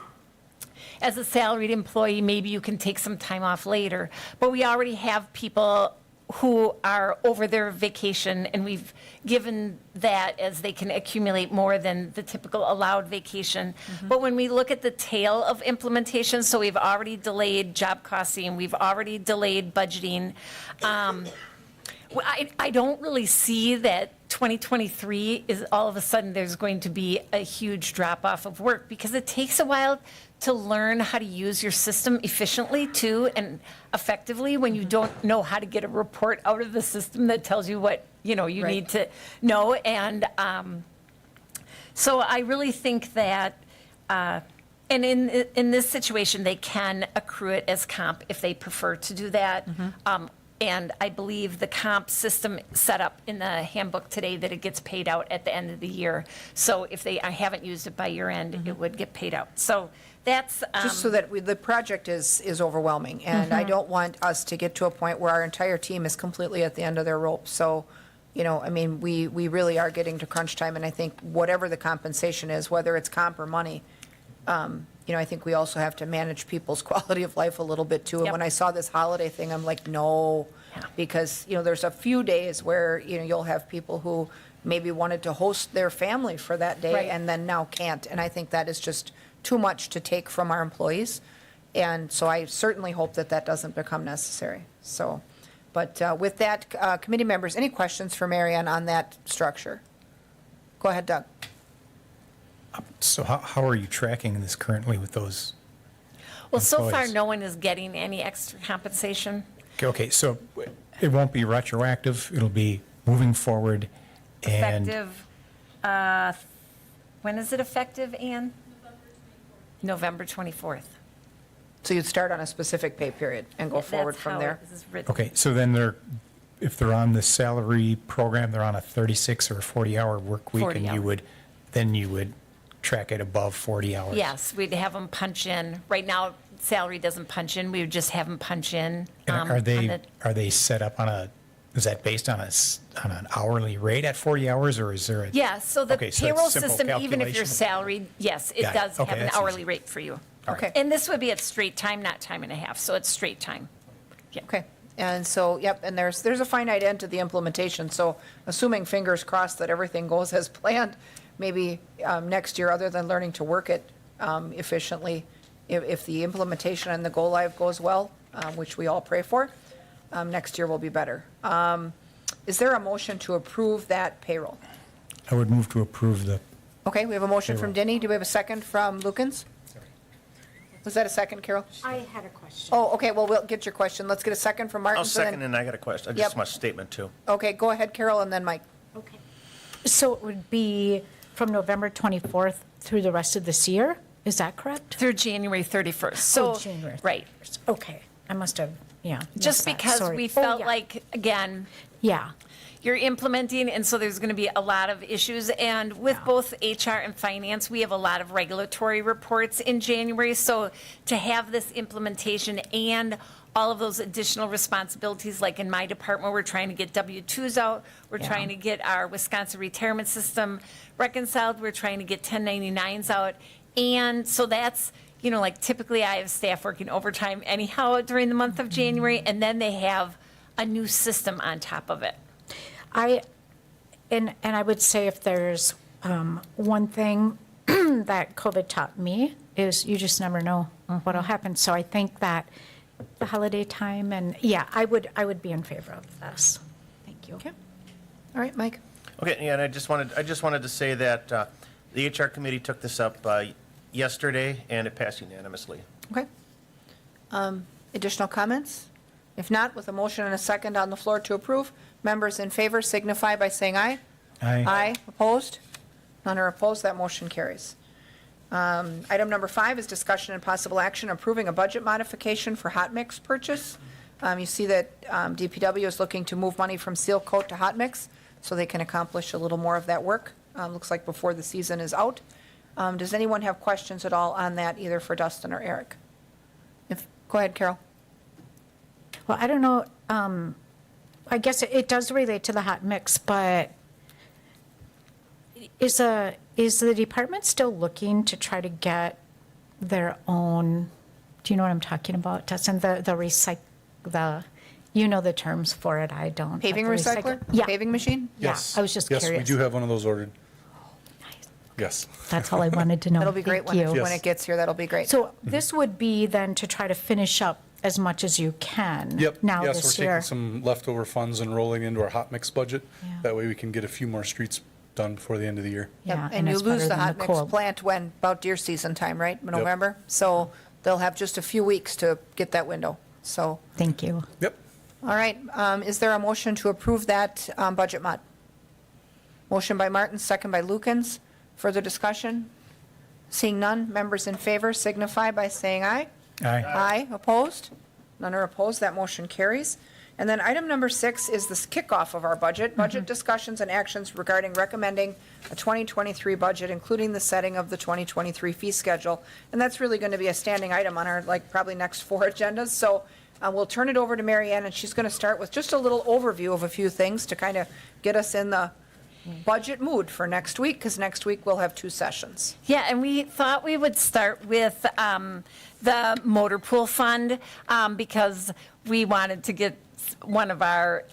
Speaker 3: as a salaried employee, maybe you can take some time off later. But we already have people who are over their vacation, and we've given that as they can accumulate more than the typical allowed vacation. But when we look at the tail of implementation, so we've already delayed job costing, we've already delayed budgeting. I don't really see that 2023 is all of a sudden there's going to be a huge drop off of work, because it takes a while to learn how to use your system efficiently too and effectively when you don't know how to get a report out of the system that tells you what you
Speaker 1: Right.
Speaker 3: need to know. And so I really think that and in this situation they can accrue it as comp if they prefer to do that. And I believe the comp system set up in the handbook today that it gets paid out at the end of the year. So if I haven't used it by year end, it would get paid out. So that's.
Speaker 1: Just so that the project is overwhelming, and I don't want us to get to a point where our entire team is completely at the end of their rope. So, we really are getting to crunch time, and I think whatever the compensation is, whether it's comp or money, I think we also have to manage people's quality of life a little bit too. And
Speaker 3: Yep.
Speaker 1: when I saw this holiday thing, I'm like, no,
Speaker 3: Yeah.
Speaker 1: because, there's a few days where, you'll have people who maybe wanted to host their family for that day
Speaker 3: Right.
Speaker 1: and then now can't. And I think that is just too much to take from our employees. And so I certainly hope that that doesn't become necessary. So, but with that, committee members, any questions for Mary Ann on that structure? Go ahead, Doug.
Speaker 2: So how are you tracking this currently with those?
Speaker 3: Well, so far,
Speaker 2: employees?
Speaker 3: no one is getting any extra compensation.
Speaker 2: Okay, so it won't be retroactive, it'll be moving forward and.
Speaker 3: Effective, when is it effective, Ann? November 24th.
Speaker 1: So you'd start on a specific pay period and go forward
Speaker 3: That's
Speaker 1: from
Speaker 3: how
Speaker 1: there?
Speaker 3: this is written.
Speaker 2: Okay, so then if they're on the salary program, they're on a 36 or 40-hour work week,
Speaker 3: 40
Speaker 2: and
Speaker 3: hour.
Speaker 2: then you would track it above 40 hours?
Speaker 3: Yes, we'd have them punch in. Right now, salary doesn't punch in, we would just have them punch in.
Speaker 2: And
Speaker 3: on
Speaker 2: are
Speaker 3: the-
Speaker 2: they set up on is that based on on an hourly rate at 40 hours, or is there a?
Speaker 3: Yeah, so the
Speaker 2: Okay, so it's
Speaker 3: payroll
Speaker 2: simple
Speaker 3: system, even if you're
Speaker 2: calculation.
Speaker 3: salaried, yes, it
Speaker 2: Got it.
Speaker 3: does
Speaker 2: Okay,
Speaker 3: have an
Speaker 2: that's
Speaker 3: hourly
Speaker 2: easy.
Speaker 3: rate for you.
Speaker 2: All right.
Speaker 1: Okay.
Speaker 3: And this would be at straight time, not time and a half, so it's straight time. Yeah.
Speaker 1: Okay, and so, yep, and there's a finite end to the implementation, so assuming, fingers crossed, that everything goes as planned, maybe next year, other than learning to work it efficiently, if the implementation and the go-live goes well, which we all pray for, next year will be better. Is there a motion to approve that payroll?
Speaker 2: I would move to approve the,
Speaker 1: Okay, we have a motion from
Speaker 2: Payroll.
Speaker 1: Denny. Do we have a second from Lukens? Was that a second, Carol?
Speaker 5: I had a question.
Speaker 1: Oh, okay, well, we'll get your question. Let's get a second from Martin.
Speaker 6: I'll
Speaker 1: so then-
Speaker 6: second, and I got a question,
Speaker 1: Yep.
Speaker 6: just my statement too.
Speaker 1: Okay, go ahead, Carol, and then Mike.
Speaker 5: Okay. So it would be from November 24th through the rest of this year? Is that correct?
Speaker 3: Through January 31st. So,
Speaker 5: Oh, January
Speaker 3: right.
Speaker 5: Okay, I must have, yeah.
Speaker 3: Just
Speaker 5: missed that.
Speaker 3: because
Speaker 5: Sorry.
Speaker 3: we
Speaker 5: Oh,
Speaker 3: felt
Speaker 5: yeah.
Speaker 3: like, again,
Speaker 5: Yeah,
Speaker 3: you're implementing, and so there's going to be a lot of issues. And with
Speaker 5: Yeah.
Speaker 3: both HR and finance, we have a lot of regulatory reports in January. So to have this implementation and all of those additional responsibilities, like in my department, we're trying to get W-2s out. We're
Speaker 5: Yeah.
Speaker 3: trying to get our Wisconsin retirement system reconciled. We're trying to get 1099s out. And so that's, like typically I have staff working overtime anyhow during the month of January, and then they have a new system on top of it.
Speaker 5: and I would say if there's one thing that COVID taught me is you just never know what'll happen. So I think that the holiday time and, yeah, I would be in favor of this. Thank you.
Speaker 1: Okay. All right, Mike.
Speaker 6: Okay, yeah, and I just wanted to say that the HR committee took this up yesterday, and it passed unanimously.
Speaker 1: Okay. Additional comments? If not, with a motion and a second on the floor to approve, members in favor signify by saying aye.
Speaker 2: Aye.
Speaker 1: Aye, opposed? None are opposed, that motion carries. Item number 5 is discussion and possible action approving a budget modification for hot mix purchase. You see that DPW is looking to move money from seal coat to hot mix so they can accomplish a little more of that work. Looks like before the season is out. Does anyone have questions at all on that, either for Dustin or Eric? Go ahead, Carol.
Speaker 5: Well, I don't know, I guess it does relate to the hot mix, but is the department still looking to try to get their own, do you know what I'm talking about, Dustin? The you know the terms for it, I don't. but
Speaker 1: Paving
Speaker 5: the
Speaker 1: recycler?
Speaker 5: Yeah.
Speaker 1: Paving machine?
Speaker 5: Yeah,
Speaker 7: Yes.
Speaker 5: I was just
Speaker 7: Yes,
Speaker 5: curious.
Speaker 7: we do have one of those ordered. Yes.
Speaker 5: That's all I wanted to know.
Speaker 1: That'll be great
Speaker 5: Thank you.
Speaker 1: when it gets here, that'll be great.
Speaker 5: So this would be then to try to finish up as much as you can
Speaker 7: Yep.
Speaker 5: now
Speaker 7: Yes,
Speaker 5: this
Speaker 7: we're
Speaker 5: year.
Speaker 7: taking some leftover funds and rolling into our hot mix budget.
Speaker 5: Yeah.
Speaker 7: That way we can get a few more streets done before the end of the year.
Speaker 1: Yep,
Speaker 5: Yeah,
Speaker 1: and you
Speaker 5: it's
Speaker 1: lose
Speaker 5: better
Speaker 1: the
Speaker 5: than
Speaker 1: hot mix
Speaker 5: cold.
Speaker 1: plant when, about deer season time, right, November? So they'll have just a few weeks to get that window, so.
Speaker 5: Thank you.
Speaker 7: Yep.
Speaker 1: All right, is there a motion to approve that budget mod? Motion by Martin, second by Lukens. Further discussion? Seeing none, members in favor signify by saying aye.
Speaker 2: aye.
Speaker 1: Aye, opposed? None are opposed, that motion carries. And then item number 6 is this kickoff of our budget discussions and actions regarding recommending a 2023 budget, including the setting of the 2023 fee schedule. And that's really going to be a standing item on our, probably next 4 agendas. So we'll turn it over to Mary Ann, and she's going to start with just a little overview of a few things to kind of get us in the budget mood for next week, because next week we'll have 2 sessions.
Speaker 3: Yeah, and we thought we would start with the motor pool fund because we wanted to get one of our,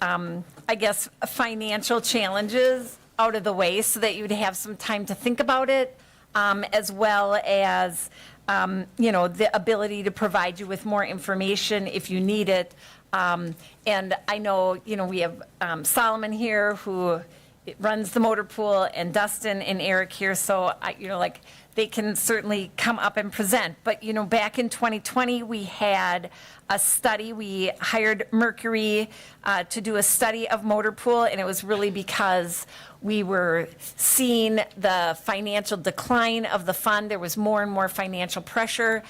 Speaker 3: financial challenges out of the way so that you'd have some time to think about it, as well as, the ability to provide you with more information if you need it. And I know, we have Solomon here who runs the motor pool, and Dustin and Eric here, so they can certainly come up and present. But, back in 2020, we had a study. We hired Mercury to do a study of motor pool, and it was really because we were seeing the financial decline of the fund. There was more and more financial pressure.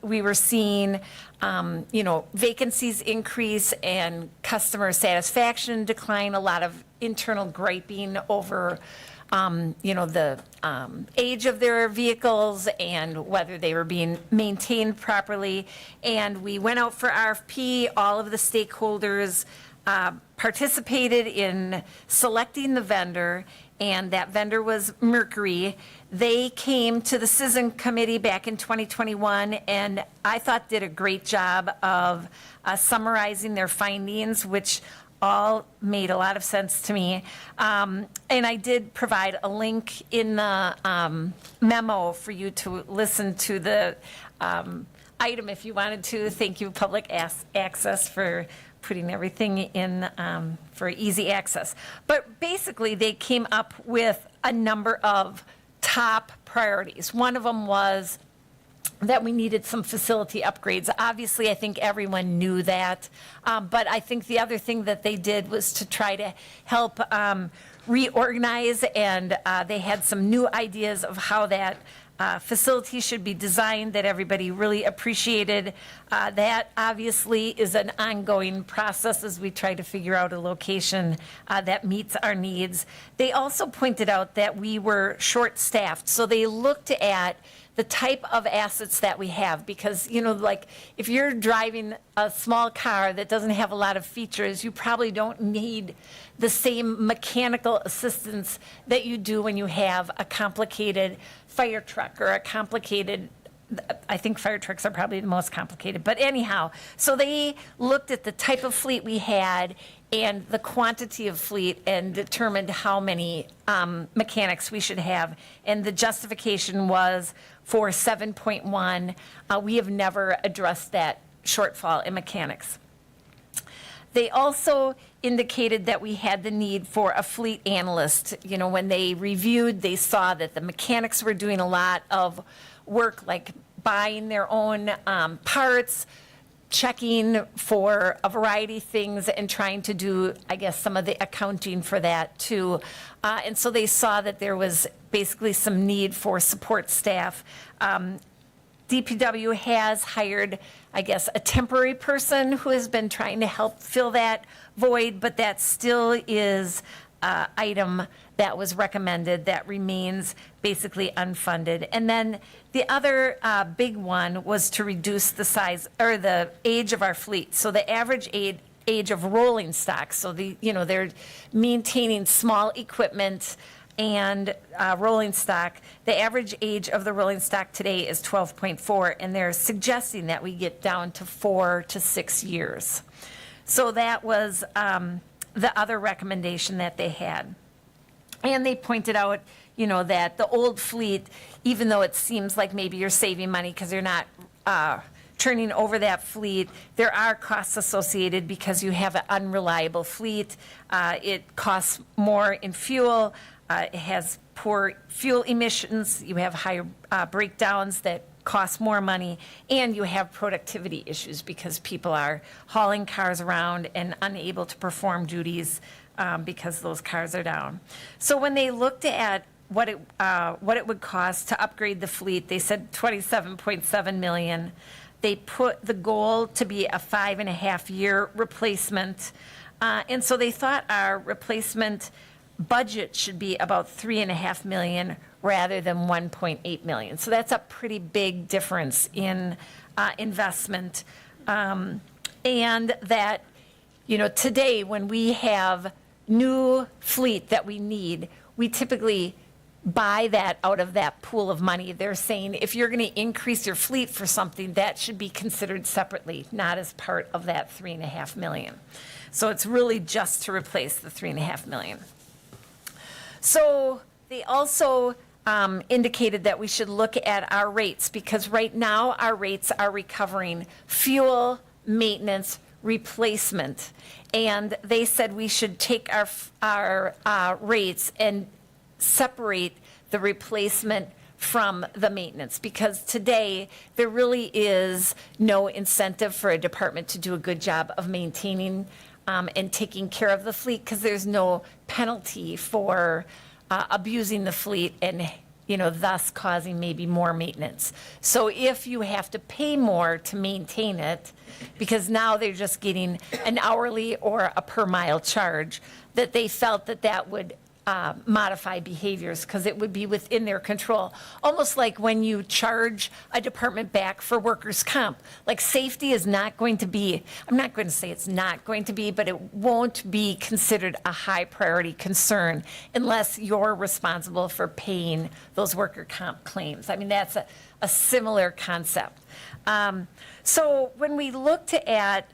Speaker 3: We were seeing, vacancies increase and customer satisfaction decline, a lot of internal griping over the age of their vehicles and whether they were being maintained properly. And we went out for RFP. All of the stakeholders participated in selecting the vendor, and that vendor was Mercury. They came to the CISN committee back in 2021, and I thought did a great job of summarizing their findings, which all made a lot of sense to me. And I did provide a link in the memo for you to listen to the item if you wanted to. Thank you, Public Access, for putting everything in for easy access. But basically, they came up with a number of top priorities. One of them was that we needed some facility upgrades. Obviously, I think everyone knew that. But I think the other thing that they did was to try to help reorganize, and they had some new ideas of how that facility should be designed that everybody really appreciated. That obviously is an ongoing process as we try to figure out a location that meets our needs. They also pointed out that we were short-staffed, so they looked at the type of assets that we have, because, like if you're driving a small car that doesn't have a lot of features, you probably don't need the same mechanical assistance that you do when you have a complicated fire truck or a complicated, I think fire trucks are probably the most complicated, but anyhow, so they looked at the type of fleet we had and the quantity of fleet and determined how many mechanics we should have. And the justification was for 7.1. We have never addressed that shortfall in mechanics. They also indicated that we had the need for a fleet analyst. When they reviewed, they saw that the mechanics were doing a lot of work, like buying their own parts, checking for a variety of things, and trying to do, I guess, some of the accounting for that too. And so they saw that there was basically some need for support staff. DPW has hired, I guess, a temporary person who has been trying to help fill that void, but that still is an item that was recommended that remains basically unfunded. And then the other big one was to reduce the size or the age of our fleet. So the average age of rolling stock. So they're maintaining small equipment and rolling stock. The average age of the rolling stock today is 12.4, and they're suggesting that we get down to 4 to 6 years. So that was the other recommendation that they had. And they pointed out, that the old fleet, even though it seems like maybe you're saving money because you're not turning over that fleet, there are costs associated because you have an unreliable fleet. It costs more in fuel. It has poor fuel emissions. You have higher breakdowns that cost more money, and you have productivity issues because people are hauling cars around and unable to perform duties because those cars are down. So when they looked at what it would cost to upgrade the fleet, they said $27.7 million. They put the goal to be a 5.5-year replacement, and so they thought our replacement budget should be about $3.5 million rather than $1.8 million. So that's a pretty big difference in investment. And that, today when we have new fleet that we need, we typically buy that out of that pool of money. They're saying if you're going to increase your fleet for something, that should be considered separately, not as part of that $3.5 million. So it's really just to replace the $3.5 million. So they also indicated that we should look at our rates, because right now our rates are recovering fuel, maintenance, replacement. And they said we should take our rates and separate the replacement from the maintenance, because today there really is no incentive for a department to do a good job of maintaining and taking care of the fleet, because there's no penalty for abusing the fleet and thus causing maybe more maintenance. So if you have to pay more to maintain it, because now they're just getting an hourly or a per mile charge, that they felt that would modify behaviors because it would be within their control. Almost like when you charge a department back for workers' comp. Like safety is not going to be, I'm not going to say it's not going to be, but it won't be considered a high priority concern unless you're responsible for paying those worker comp claims. I mean, that's a similar concept. So when we looked at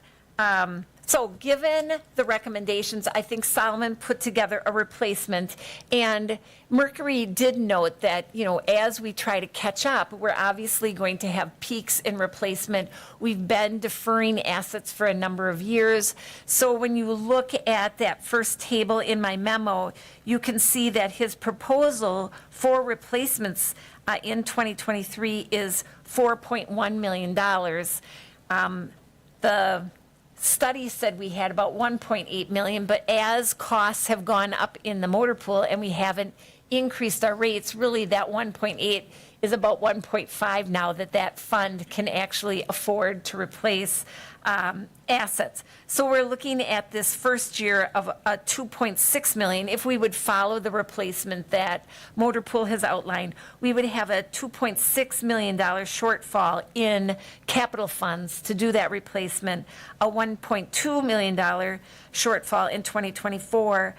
Speaker 3: so given the recommendations, I think Solomon put together a replacement, and Mercury did note that, as we try to catch up, we're obviously going to have peaks in replacement. We've been deferring assets for a number of years. So when you look at that first table in my memo, you can see that his proposal for replacements in 2023 is $4.1 million. The study said we had about 1.8 million, but as costs have gone up in the motor pool and we haven't increased our rates, really that 1.8 is about 1.5 now that fund can actually afford to replace assets. So we're looking at this first year of a 2.6 million. If we would follow the replacement that motor pool has outlined, we would have a $2.6 million shortfall in capital funds to do that replacement, a $1.2 million shortfall in 2024,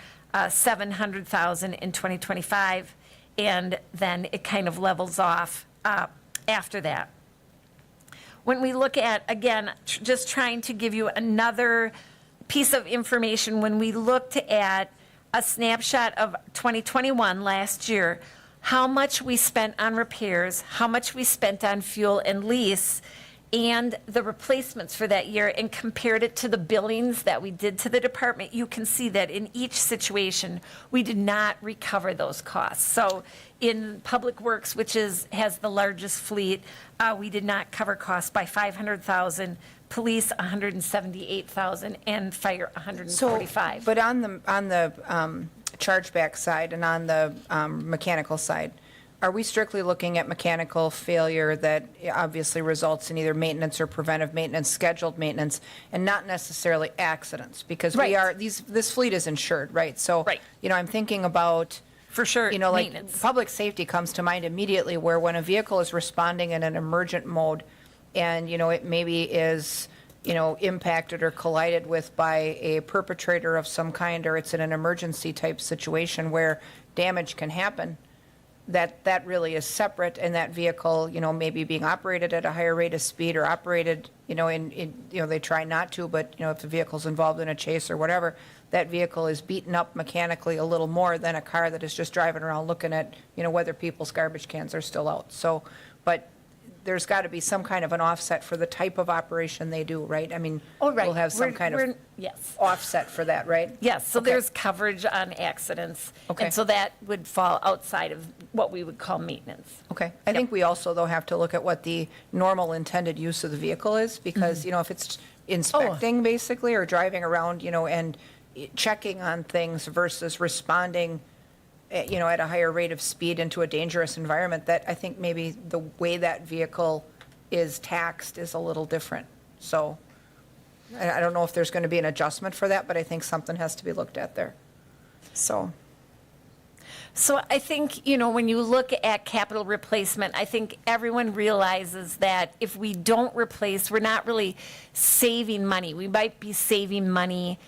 Speaker 3: 700,000 in 2025, and then it kind of levels off after that. When we look at, again, just trying to give you another piece of information, when we looked at a snapshot of 2021 last year, how much we spent on repairs, how much we spent on fuel and lease, and the replacements for that year, and compared it to the billings that we did to the department, you can see that in each situation, we did not recover those costs. So in Public Works, which has the largest fleet, we did not cover costs by 500,000, police 178,000, and fire 145.
Speaker 1: But on the chargeback side and on the mechanical side, are we strictly looking at mechanical failure that obviously results in either maintenance or preventive maintenance, scheduled maintenance, and not necessarily accidents? Because we
Speaker 3: Right.
Speaker 1: are, this fleet is insured, right? So,
Speaker 3: Right.
Speaker 1: I'm thinking about,
Speaker 3: For sure,
Speaker 1: like
Speaker 3: maintenance.
Speaker 1: public safety comes to mind immediately, where when a vehicle is responding in an emergent mode and, it maybe is, impacted or collided with by a perpetrator of some kind, or it's in an emergency type situation where damage can happen, that really is separate, and that vehicle, maybe being operated at a higher rate of speed or operated, they try not to, but, if the vehicle's involved in a chase or whatever, that vehicle is beaten up mechanically a little more than a car that is just driving around looking at, whether people's garbage cans are still out. So, but there's got to be some kind of an offset for the type of operation they do, right? I mean,
Speaker 3: Oh, right.
Speaker 1: we'll have some kind of
Speaker 3: Yes.
Speaker 1: offset for that, right?
Speaker 3: Yes, so
Speaker 1: Okay.
Speaker 3: there's coverage on accidents.
Speaker 1: Okay.
Speaker 3: And so that would fall outside of what we would call maintenance.
Speaker 1: Okay. I think we also, though, have to look at what the normal intended use of the vehicle is, because, if it's inspecting, basically, or driving around, and checking on things versus responding, at a higher rate of speed into a dangerous environment, that I think maybe the way that vehicle is taxed is a little different. So I don't know if there's going to be an adjustment for that, but I think something has to be looked at there. So.
Speaker 3: So I think, when you look at capital replacement, I think everyone realizes that if we don't replace, we're not really saving money. We might be saving money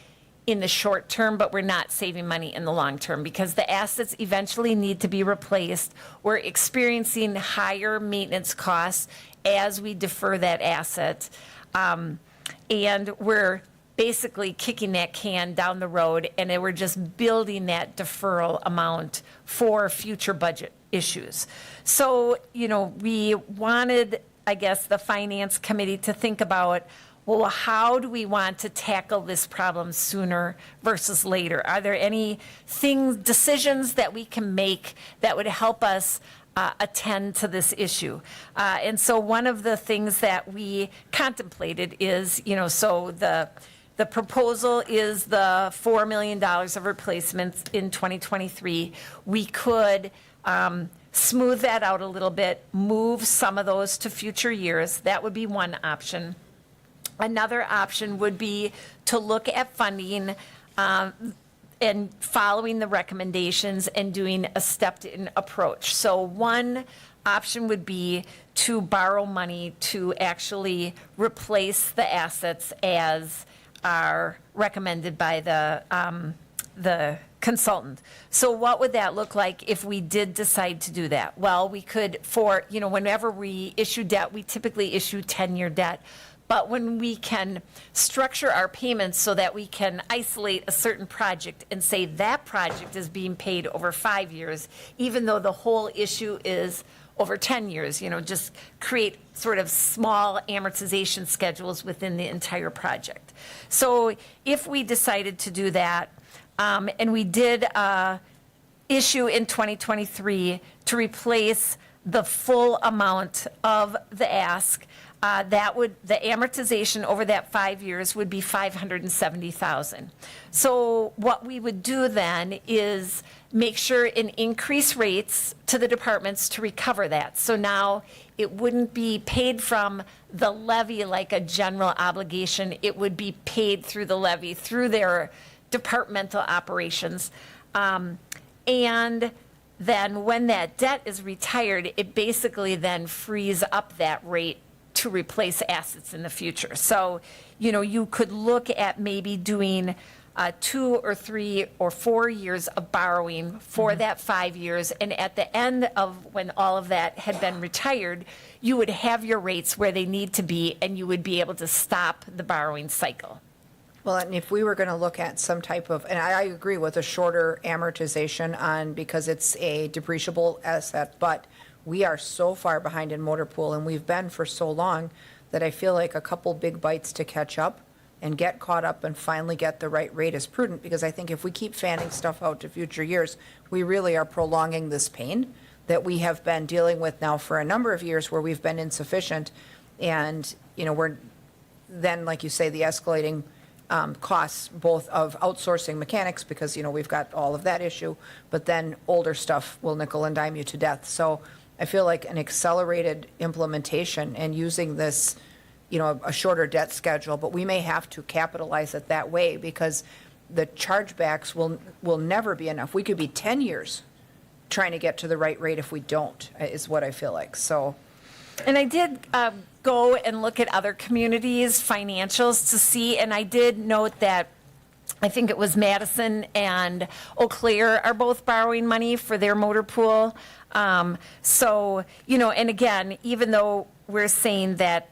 Speaker 3: in the short term, but we're not saving money in the long term because the assets eventually need to be replaced. We're experiencing higher maintenance costs as we defer that asset. And we're basically kicking that can down the road, and then we're just building that deferral amount for future budget issues. So, we wanted, I guess, the Finance Committee to think about, well, how do we want to tackle this problem sooner versus later? Are there any decisions that we can make that would help us attend to this issue? And so one of the things that we contemplated is, so the proposal is the $4 million of replacements in 2023. We could smooth that out a little bit, move some of those to future years. That would be one option. Another option would be to look at funding and following the recommendations and doing a stepped-in approach. So one option would be to borrow money to actually replace the assets as are recommended by the consultant. So what would that look like if we did decide to do that? Well, we could, whenever we issue debt, we typically issue 10-year debt. But when we can structure our payments so that we can isolate a certain project and say that project is being paid over 5 years, even though the whole issue is over 10 years, just create sort of small amortization schedules within the entire project. So if we decided to do that, and we did issue in 2023 to replace the full amount of the ask, the amortization over that 5 years would be $570,000. So what we would do then is make sure and increase rates to the departments to recover that. So now it wouldn't be paid from the levy like a general obligation. It would be paid through the levy, through their departmental operations. And then when that debt is retired, it basically then frees up that rate to replace assets in the future. So, you could look at maybe doing 2 or 3 or 4 years of borrowing for that 5 years. And at the end of when all of that had been retired, you would have your rates where they need to be, and you would be able to stop the borrowing cycle.
Speaker 1: Well, and if we were going to look at some type of, and I agree with a shorter amortization on, because it's a depreciable asset, but we are so far behind in motor pool, and we've been for so long, that I feel like a couple big bites to catch up and get caught up and finally get the right rate is prudent, because I think if we keep fanning stuff out to future years, we really are prolonging this pain that we have been dealing with now for a number of years, where we've been insufficient. And, we're then, like you say, the escalating costs both of outsourcing mechanics, because, we've got all of that issue, but then older stuff will nickel and dime you to death. So I feel like an accelerated implementation and using this, a shorter debt schedule, but we may have to capitalize it that way, because the chargebacks will never be enough. We could be 10 years trying to get to the right rate if we don't, is what I feel like. So.
Speaker 3: And I did go and look at other communities' financials to see, and I did note that I think it was Madison and Eau Claire are both borrowing money for their motor pool. So, and again, even though we're saying that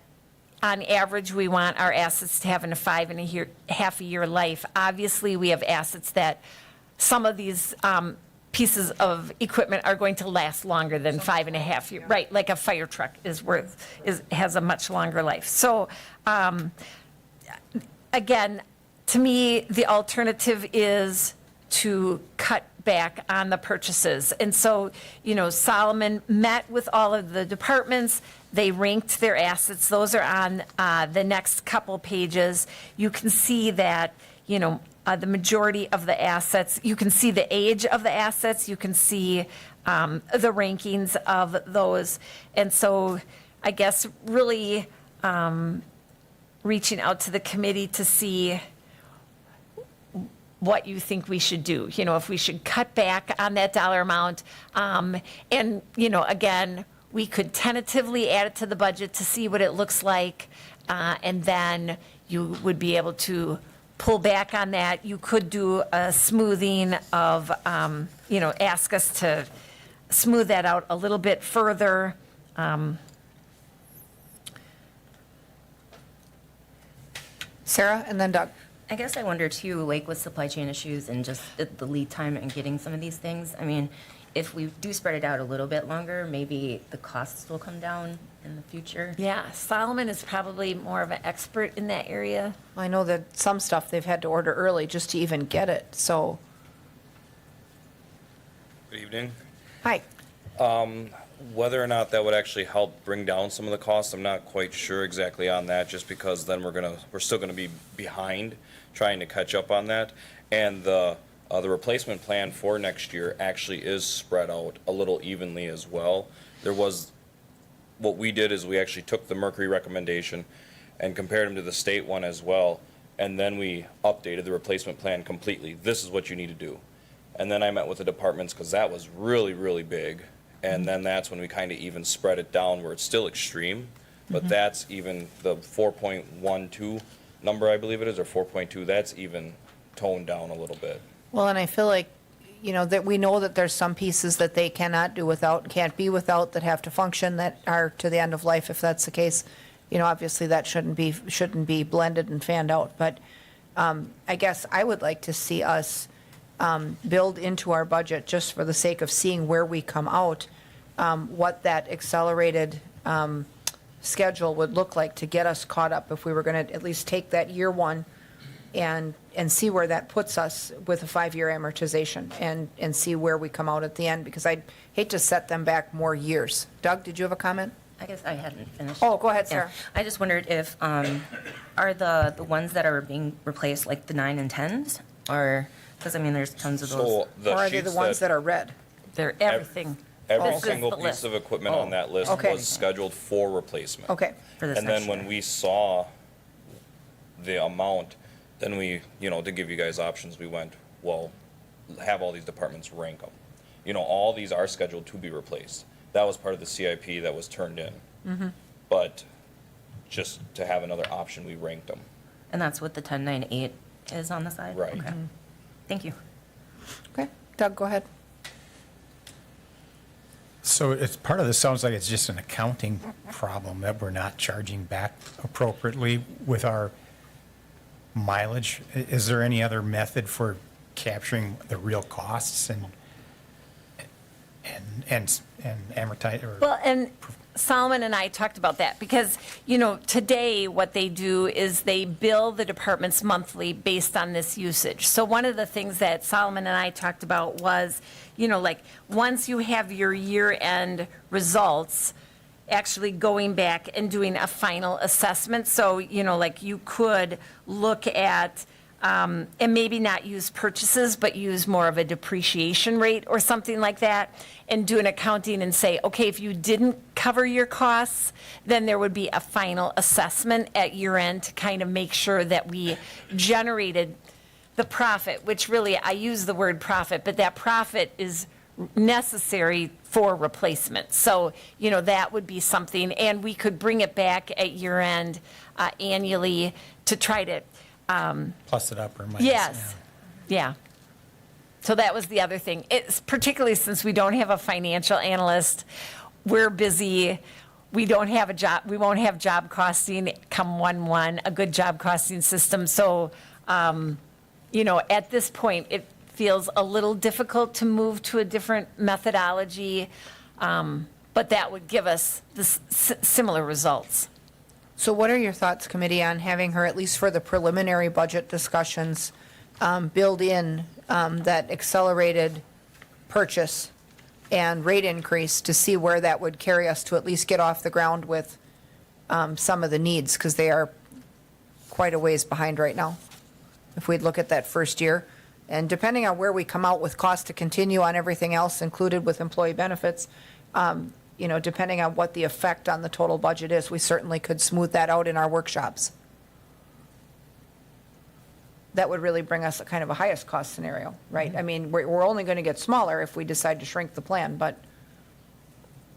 Speaker 3: on average we want our assets to have in a 5.5 year life, obviously we have assets that some of these pieces of equipment are going to last longer than 5.5 years. Right, like a fire truck has a much longer life. So, again, to me, the alternative is to cut back on the purchases. And so, Solomon met with all of the departments. They ranked their assets. Those are on the next couple pages. You can see that, the majority of the assets, you can see the age of the assets, you can see the rankings of those. And so I guess really reaching out to the committee to see what you think we should do, if we should cut back on that dollar amount. And, again, we could tentatively add it to the budget to see what it looks like. And then you would be able to pull back on that. You could do a smoothing of, ask us to smooth that out a little bit further.
Speaker 1: Sarah, and then Doug.
Speaker 4: I guess I wonder too, like with supply chain issues and just the lead time in getting some of these things. I mean, if we do spread it out a little bit longer, maybe the costs will come down in the future.
Speaker 3: Yeah, Solomon is probably more of an expert in that area.
Speaker 1: I know that some stuff they've had to order early just to even get it, so.
Speaker 8: Good evening.
Speaker 1: Hi.
Speaker 8: Whether or not that would actually help bring down some of the costs, I'm not quite sure exactly on that, just because then we're still gonna be behind trying to catch up on that. And the replacement plan for next year actually is spread out a little evenly as well. What we did is we actually took the Mercury recommendation and compared them to the state one as well. And then we updated the replacement plan completely. This is what you need to do. And then I met with the departments because that was really, really big. And then that's when we kind of even spread it down where it's still extreme. But that's even the 4.12 number, I believe it is, or 4.2, that's even toned down a little bit.
Speaker 1: Well, and I feel like, that we know that there's some pieces that they cannot do without, can't be without, that have to function, that are to the end of life, if that's the case. Obviously, that shouldn't be blended and fanned out. But I guess I would like to see us build into our budget, just for the sake of seeing where we come out, what that accelerated schedule would look like to get us caught up, if we were going to at least take that year one and see where that puts us with a 5-year amortization, and see where we come out at the end, because I'd hate to set them back more years. Doug, did you have a comment?
Speaker 4: I guess I hadn't finished.
Speaker 1: Oh, go ahead,
Speaker 4: Yeah.
Speaker 1: Sarah.
Speaker 4: I just wondered if, are the ones that are being replaced like the 9 and 10s? Or, because I mean, there's tons of those.
Speaker 8: So the
Speaker 1: Or are they the
Speaker 8: sheets
Speaker 1: ones that are red?
Speaker 3: They're everything.
Speaker 8: Every
Speaker 3: This is
Speaker 8: single
Speaker 3: the
Speaker 8: piece
Speaker 3: list.
Speaker 8: of equipment on that list
Speaker 1: Okay.
Speaker 8: was scheduled for replacement.
Speaker 1: Okay.
Speaker 4: For this
Speaker 8: And then
Speaker 4: next
Speaker 8: when
Speaker 4: year.
Speaker 8: we saw the amount, then we, to give you guys options, we went, well, have all these departments rank them. All these are scheduled to be replaced. That was part of the CIP that was turned in. But just to have another option, we ranked them.
Speaker 4: And that's what the 10, 9, 8 is on the side?
Speaker 8: Right.
Speaker 4: Okay. Thank you.
Speaker 1: Okay. Doug, go ahead.
Speaker 2: So it's, part of this sounds like it's just an accounting problem, that we're not charging back appropriately with our mileage. Is there any other method for capturing the real costs and amortize, or?
Speaker 3: Well, and Solomon and I talked about that because, today what they do is they bill the departments monthly based on this usage. So one of the things that Solomon and I talked about was, like, once you have your year-end results, actually going back and doing a final assessment. So, like, you could look at, and maybe not use purchases, but use more of a depreciation rate or something like that, and do an accounting and say, okay, if you didn't cover your costs, then there would be a final assessment at year end to kind of make sure that we generated the profit, which really, I use the word profit, but that profit is necessary for replacement. So, that would be something, and we could bring it back at year end annually to try to,
Speaker 2: Plus it up or minus?
Speaker 3: yes, yeah. So that was the other thing. It's particularly since we don't have a financial analyst, we're busy. We don't have a job. We won't have job costing come 1/1, a good job costing system. So, at this point, it feels a little difficult to move to a different methodology, but that would give us the similar results.
Speaker 1: So what are your thoughts, committee, on having her, at least for the preliminary budget discussions, build in that accelerated purchase and rate increase to see where that would carry us to at least get off the ground with some of the needs, because they are quite a ways behind right now, if we'd look at that first year. And depending on where we come out with cost to continue on everything else included with employee benefits, depending on what the effect on the total budget is, we certainly could smooth that out in our workshops. That would really bring us a kind of a highest cost scenario, right? I mean, we're only going to get smaller if we decide to shrink the plan, but,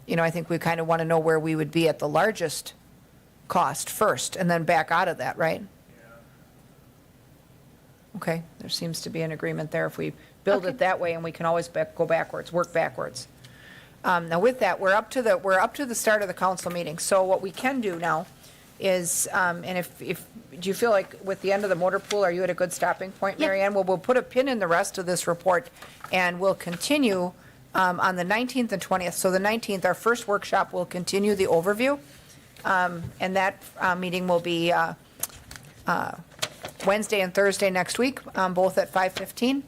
Speaker 1: I think we kind of want to know where we would be at the largest cost first, and then back out of that, right? Okay, there seems to be an agreement there. If we build it that way, and we can always go backwards, work backwards. Now with that, we're up to the start of the council meeting. So what we can do now is, and if do you feel like with the end of the motor pool, are you at a good stopping point,
Speaker 3: Yeah.
Speaker 1: Mary Ann? Well, we'll put a pin in the rest of this report, and we'll continue on the 19th and 20th. So the 19th, our first workshop, will continue the overview, and that meeting will be Wednesday and Thursday next week, both at 5:15.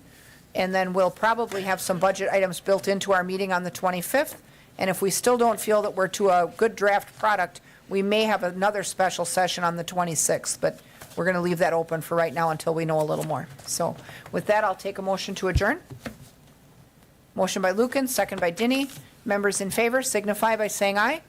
Speaker 1: And then we'll probably have some budget items built into our meeting on the 25th. And if we still don't feel that we're to a good draft product, we may have another special session on the 26th. But we're going to leave that open for right now until we know a little more. So with that, I'll take a motion to adjourn. Motion by Luken, second by Dinny. Members in favor signify by saying aye.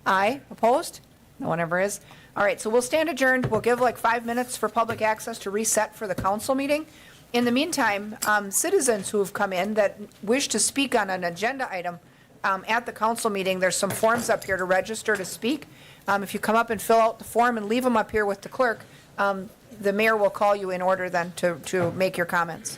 Speaker 1: Aye. Opposed? No one ever is. All right, so we'll stand adjourned. We'll give like 5 minutes for public access to reset for the council meeting. In the meantime, citizens who have come in that wish to speak on an agenda item at the council meeting, there's some forms up here to register to speak. If you come up and fill out the form and leave them up here with the clerk, the mayor will call you in order then to make your comments.